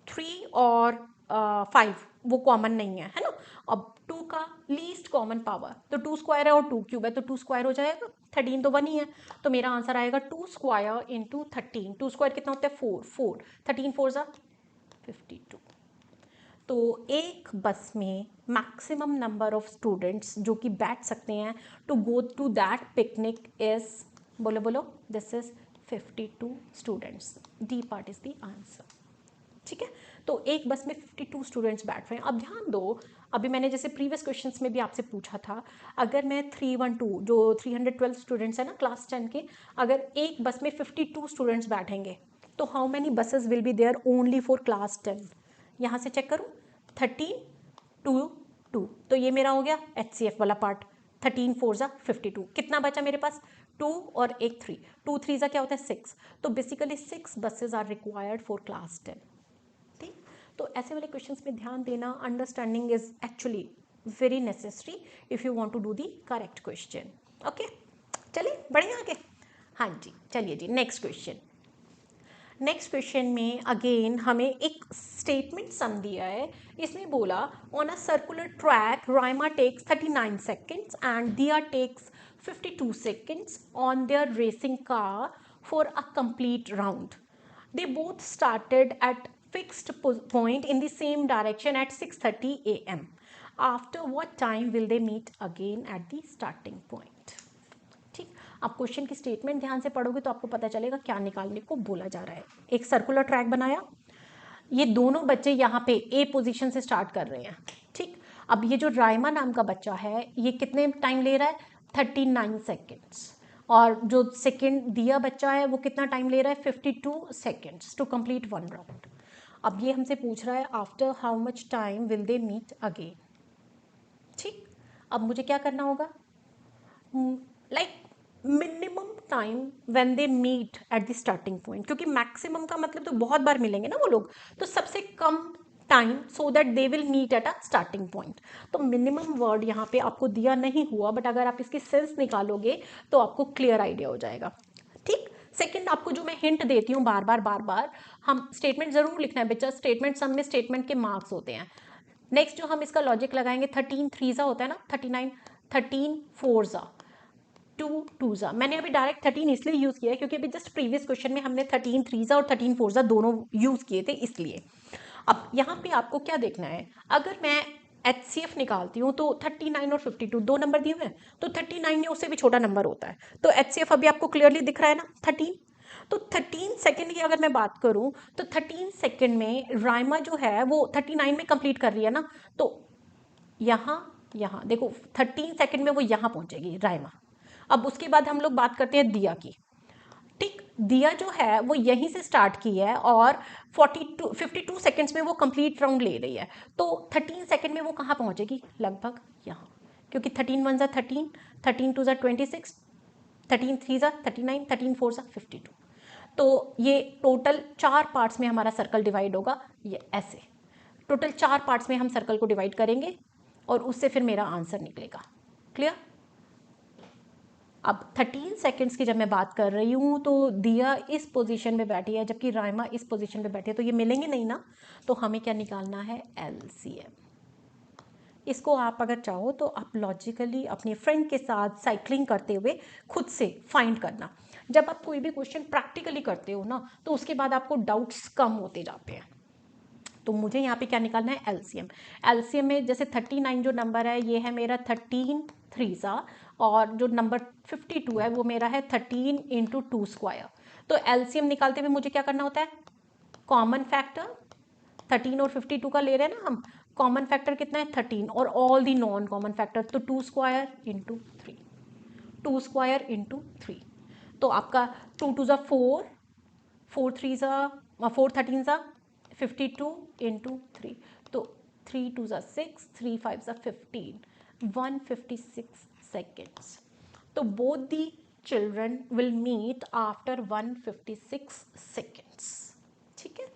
[SPEAKER 1] 3 और 5 वो कॉमन नहीं है, है ना। अब 2 का लीस्ट कॉमन पावर, तो 2 स्क्वायर है और 2 क्यूब है, तो 2 स्क्वायर हो जाएगा, 13 तो 1 ही है, तो मेरा आंसर आएगा 2 स्क्वायर इंटू 13। 2 स्क्वायर कितना होता है, 4, 13 4 जा 52। तो एक बस में मैक्सिमम नंबर ऑफ स्टूडेंट्स जो कि बैठ सकते हैं to go to that picnic is, बोलो बोलो, this is 52 students. D part is the answer, ठीक है। तो एक बस में 52 स्टूडेंट्स बैठ रहे हैं। अब ध्यान दो, अभी मैंने जैसे प्रीवियस क्वेश्चंस में भी आपसे पूछा था, अगर मैं 312 जो 312 स्टूडेंट्स हैं ना क्लास 10 के, अगर एक बस में 52 स्टूडेंट्स बैठेंगे तो how many buses will be there only for class 10। यहाँ से चेक करूँ, 13 2 2, तो ये मेरा हो गया HCF वाला पार्ट। 13 4 जा 52, कितना बचा मेरे पास, 2 और एक 3, 2 3 जा क्या होता है 6, तो basically 6 buses are required for class 10, ठीक। तो ऐसे वाले क्वेश्चंस में ध्यान देना, understanding is actually very necessary if you want to do the correct question. Okay, चलिए बढ़े आगे। हाँ जी, चलिए जी, नेक्स्ट क्वेश्चन। नेक्स्ट क्वेश्चन में अगेन हमें एक स्टेटमेंट सम दिया है। इसमें बोला, on a circular track Raima takes 39 seconds and Diya takes 52 seconds on their racing car for a complete round. They both started at fixed point in the same direction at 6:30 a.m. After what time will they meet again at the starting point? ठीक, आप question की statement ध्यान से पढ़ोगे तो आपको पता चलेगा क्या निकालने को बोला जा रहा है। एक सर्कुलर ट्रैक बनाया, ये दोनों बच्चे यहाँ पे ए पोजीशन से स्टार्ट कर रहे हैं, ठीक। अब ये जो राइमा नाम का बच्चा है ये कितने टाइम ले रहा है, 39 सेकेंड्स, और जो सेकेंड दिया बच्चा है वो कितना टाइम ले रहा है, 52 seconds to complete one round. अब ये हमसे पूछ रहा है after how much time will they meet again, ठीक। अब मुझे क्या करना होगा, like minimum time when they meet at the starting point, क्योंकि मैक्सिमम का मतलब तो बहुत बार मिलेंगे ना वो लोग, तो सबसे कम time so that they will meet at a starting point. तो मिनिमम वर्ड यहाँ पे आपको दिया नहीं हुआ, बट अगर आप इसकी सेंस निकालोगे तो आपको क्लियर आइडिया हो जाएगा, ठीक। सेकंड, आपको जो मैं हिंट देती हूँ बार बार, हम स्टेटमेंट जरूर लिखना है बच्चा, स्टेटमेंट सम में स्टेटमेंट के मार्क्स होते हैं। नेक्स्ट जो हम इसका लॉजिक लगाएंगे, 13 3 जा होता है ना, 39, 13 4 जा 2 2 जा। मैंने अभी डायरेक्ट 13 इसलिए यूज़ किया है क्योंकि अभी जस्ट प्रीवियस क्वेश्चन में हमने 13 3 जा और 13 4 जा दोनों यूज़ किए थे, इसलिए। अब यहाँ पे आपको क्या देखना है, अगर मैं HCF निकालती हूँ तो 39 और 52 दो नंबर दिए हुए हैं, तो 39 या उससे भी छोटा नंबर होता है, तो HCF अभी आपको क्लियरली दिख रहा है ना 13। तो 13 सेकेंड की अगर मैं बात करूं तो 13 सेकेंड में राइमा जो है वो 39 में कंप्लीट कर रही है ना, तो यहाँ यहाँ देखो 13 सेकेंड में वो यहाँ पहुंचेगी राइमा। अब उसके बाद हम लोग बात करते हैं दिया की। ठीक, दिया जो है वो यहीं से स्टार्ट की है और 52 सेकेंड्स में वो कंप्लीट राउंड ले रही है, तो 13 सेकेंड में वो कहाँ पहुंचेगी, लगभग यहाँ, क्योंकि 13 1 13, 13 2 26, 13 3 39, 13 4 52। तो ये टोटल 4 पार्ट्स में हमारा सर्कल डिवाइड होगा, ये ऐसे टोटल 4 पार्ट्स में हम सर्कल को डिवाइड करेंगे और उससे फिर मेरा आंसर निकलेगा। क्लियर? अब 13 सेकेंड्स की जब मैं बात कर रही हूँ तो दिया इस पोजीशन में बैठी है जबकि राइमा इस पोजीशन में बैठी है, तो ये मिलेंगे नहीं ना, तो हमें क्या निकालना है, LCM। इसको आप अगर चाहो तो आप लॉजिकली अपने फ्रेंड के साथ साइकिलिंग करते हुए खुद से फाइंड करना। जब आप कोई भी क्वेश्चन प्रैक्टिकली करते हो ना तो उसके बाद आपको डाउट्स कम होते जाते हैं। तो मुझे यहाँ पे क्या निकालना है, LCM। LCM में जैसे 39 जो नंबर है ये है मेरा 13 3 और जो नंबर 52 है वो मेरा है 13 इंटू 2 स्क्वायर। तो LCM निकालते हुए मुझे क्या करना होता है, कॉमन फैक्टर 13 और 52 का ले रहे हैं ना हम, कॉमन फैक्टर कितना है 13 और all the non common factor, तो 2 स्क्वायर इंटू 3, 2 स्क्वायर इंटू 3। तो आपका 2 2 4, 4 3 4 13 52 इंटू 3, तो 3 2 6, 3 5 15, 156 seconds. तो both the children will meet after 156 seconds. ठीक है,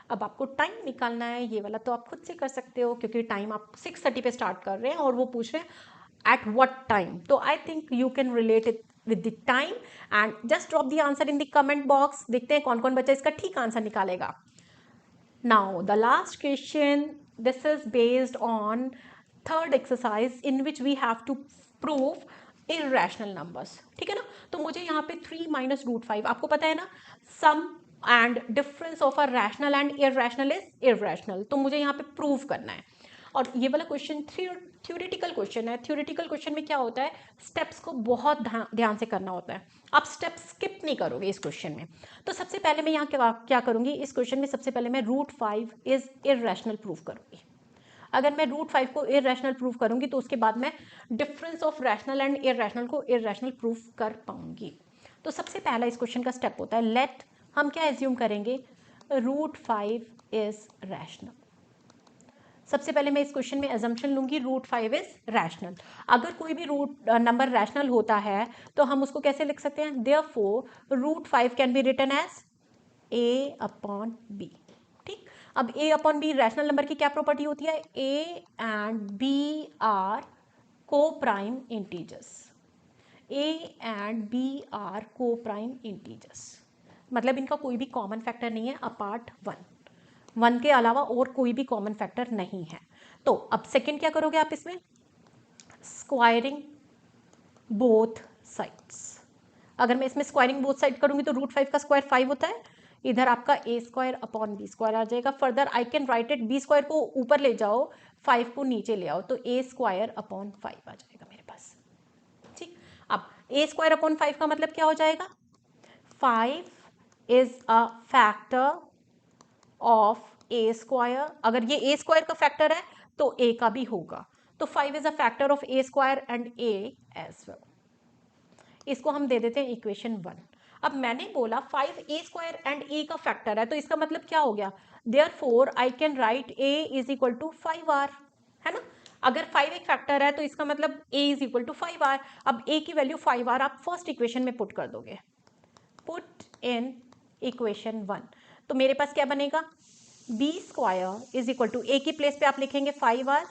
[SPEAKER 1] अब आपको टाइम निकालना है, ये वाला तो आप खुद से कर सकते हो क्योंकि टाइम आप 6:30 पे स्टार्ट कर रहे हैं और वो पूछ रहे हैं एट व्हाट टाइम, तो I think you can relate it with the time and just drop the answer in the comment box। देखते हैं कौन कौन बच्चा इसका ठीक आंसर निकालेगा। Now the last question, this is based on third exercise in which we have to prove irrational numbers। ठीक है ना, तो मुझे यहाँ पे 3 minus root 5, आपको पता है ना sum and difference of a rational and irrational is irrational, तो मुझे यहाँ पे प्रूव करना है। और ये वाला क्वेश्चन थ्योरेटिकल क्वेश्चन है। थ्योरेटिकल क्वेश्चन में क्या होता है, स्टेप्स को बहुत ध्यान से करना होता है, आप स्टेप स्किप नहीं करोगे इस क्वेश्चन में। तो सबसे पहले मैं यहाँ क्या करूँगी, इस क्वेश्चन में सबसे पहले मैं रूट 5 इज इररेशनल प्रूव करूँगी। अगर मैं रूट 5 को इररेशनल प्रूव करूँगी तो उसके बाद मैं difference of rational and irrational को इररेशनल प्रूव कर पाऊँगी। तो सबसे पहला इस क्वेश्चन का स्टेप होता है, लेट हम क्या एज्यूम करेंगे, रूट 5 इज रैशनल। सबसे पहले मैं इस क्वेश्चन में एजम्पशन लूंगी रूट 5 इज रैशनल। अगर कोई भी रूट नंबर रैशनल होता है तो हम उसको कैसे लिख सकते हैं, therefore root 5 can be written as a/b। ठीक, अब a/b रैशनल नंबर की क्या प्रॉपर्टी होती है, a and b are coprime integers, a and b are coprime integers, मतलब इनका कोई भी कॉमन फैक्टर नहीं है अपार्ट 1 के अलावा और कोई भी कॉमन फैक्टर नहीं है। तो अब सेकंड क्या करोगे आप इसमें, स्क्वायरिंग बोथ साइड्स। अगर मैं इसमें स्क्वायरिंग बोथ साइड करूंगी तो रूट 5 का स्क्वायर 5 होता है, इधर आपका a square upon b square आ जाएगा। Further I can write it, b square को ऊपर ले जाओ 5 को नीचे ले आओ तो a स्क्वायर अपॉन 5 आ जाएगा मेरे पास। ठीक, अब a स्क्वायर अपॉन 5 का मतलब क्या हो जाएगा, 5 is a factor of A square, अगर ये ए स्क्वायर का फैक्टर है तो ए का भी होगा, तो 5 is a factor of A square and A as well. इसको हम दे देते हैं इक्वेशन 1। अब मैंने बोला 5 ए स्क्वायर एंड ए का फैक्टर है तो इसका मतलब क्या हो गया, therefore I can write a is equal to 5r, है ना। अगर 5 एक फैक्टर है तो इसका मतलब a is equal to 5r। अब a की वैल्यू 5r आप फर्स्ट इक्वेशन में पुट कर दोगे, पुट इन इक्वेशन 1, तो मेरे पास क्या बनेगा, b square is equal to a की प्लेस पे आप लिखेंगे 5r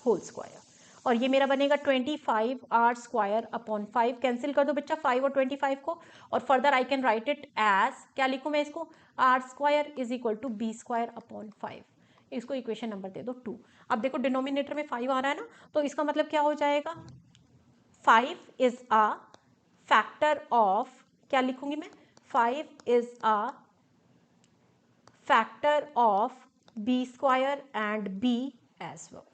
[SPEAKER 1] होल स्क्वायर और ये मेरा बनेगा 25r स्क्वायर अपॉन 5, कैंसिल कर दो बच्चा 5 और 25 को, और further I can write it as, क्या लिखूँ मैं इसको, r square is equal to b square upon 5, इसको इक्वेशन नंबर दे दो 2। अब देखो डिनोमिनेटर में 5 आ रहा है ना, तो इसका मतलब क्या हो जाएगा, 5 इज अ फैक्टर ऑफ, क्या लिखूंगी मैं, 5 is a factor of b square and b as well.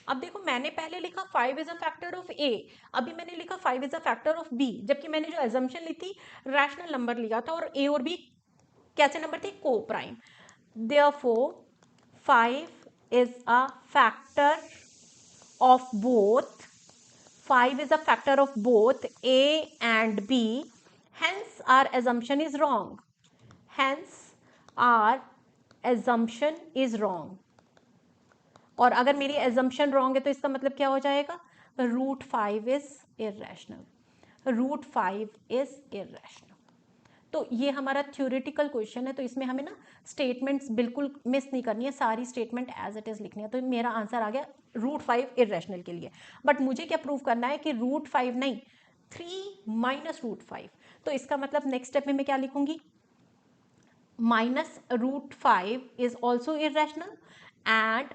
[SPEAKER 1] अब देखो मैंने पहले लिखा 5 is a factor of a, अभी मैंने लिखा 5 is a factor of b, जबकि मैंने जो एजम्पशन ली थी रैशनल नंबर लिया था और a और b कैसे नंबर थे, को prime. Therefore 5 is a factor of both, 5 is a factor of both a and b, hence our assumption is wrong, hence our assumption is wrong. और अगर मेरी assumption wrong है तो इसका मतलब क्या हो जाएगा, √5 is irrational, √5 is irrational. तो ये हमारा थ्योरेटिकल क्वेश्चन है, तो इसमें हमें ना स्टेटमेंट्स बिल्कुल मिस नहीं करनी है, सारी स्टेटमेंट एज इट इज लिखनी है. तो मेरा आंसर आ गया √5 इरेशनल के लिए. बट मुझे क्या प्रूव करना है कि √5 नहीं, 3 माइनस √5. तो इसका मतलब नेक्स्ट स्टेप में मैं क्या लिखूंगी, minus √5 is also irrational and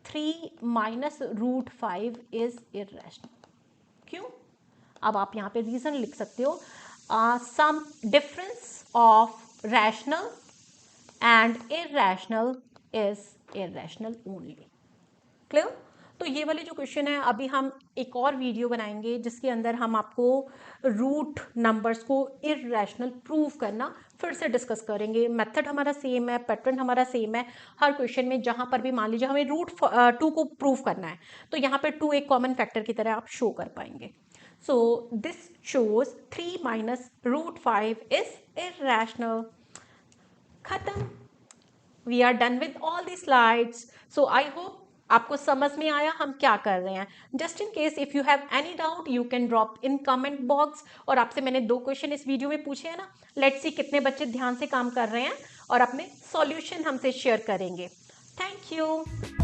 [SPEAKER 1] 3 minus √5 is irrational. क्यों, अब आप यहाँ पे रीजन लिख सकते हो, some difference of rational and irrational is irrational only. Clear? तो ये वाले जो क्वेश्चन है अभी हम एक और वीडियो बनाएंगे जिसके अंदर हम आपको रूट नंबर्स को इररेशनल प्रूव करना फिर से डिस्कस करेंगे. मेथड हमारा सेम है, पैटर्न हमारा सेम है. हर क्वेश्चन में जहाँ पर भी मान लीजिए हमें √2 को प्रूव करना है तो यहाँ पे 2 एक कॉमन फैक्टर की तरह आप शो कर पाएंगे. So this shows 3 minus √5 is irrational. खत्म. We are done with all the slides. So I hope आपको समझ में आया हम क्या कर रहे हैं. Just in case if you have any doubt you can drop in comment box. और आपसे मैंने 2 क्वेश्चन इस वीडियो में पूछे हैं ना, लेट्स सी कितने बच्चे ध्यान से काम कर रहे हैं और अपने सॉल्यूशन हमसे शेयर करेंगे. Thank you.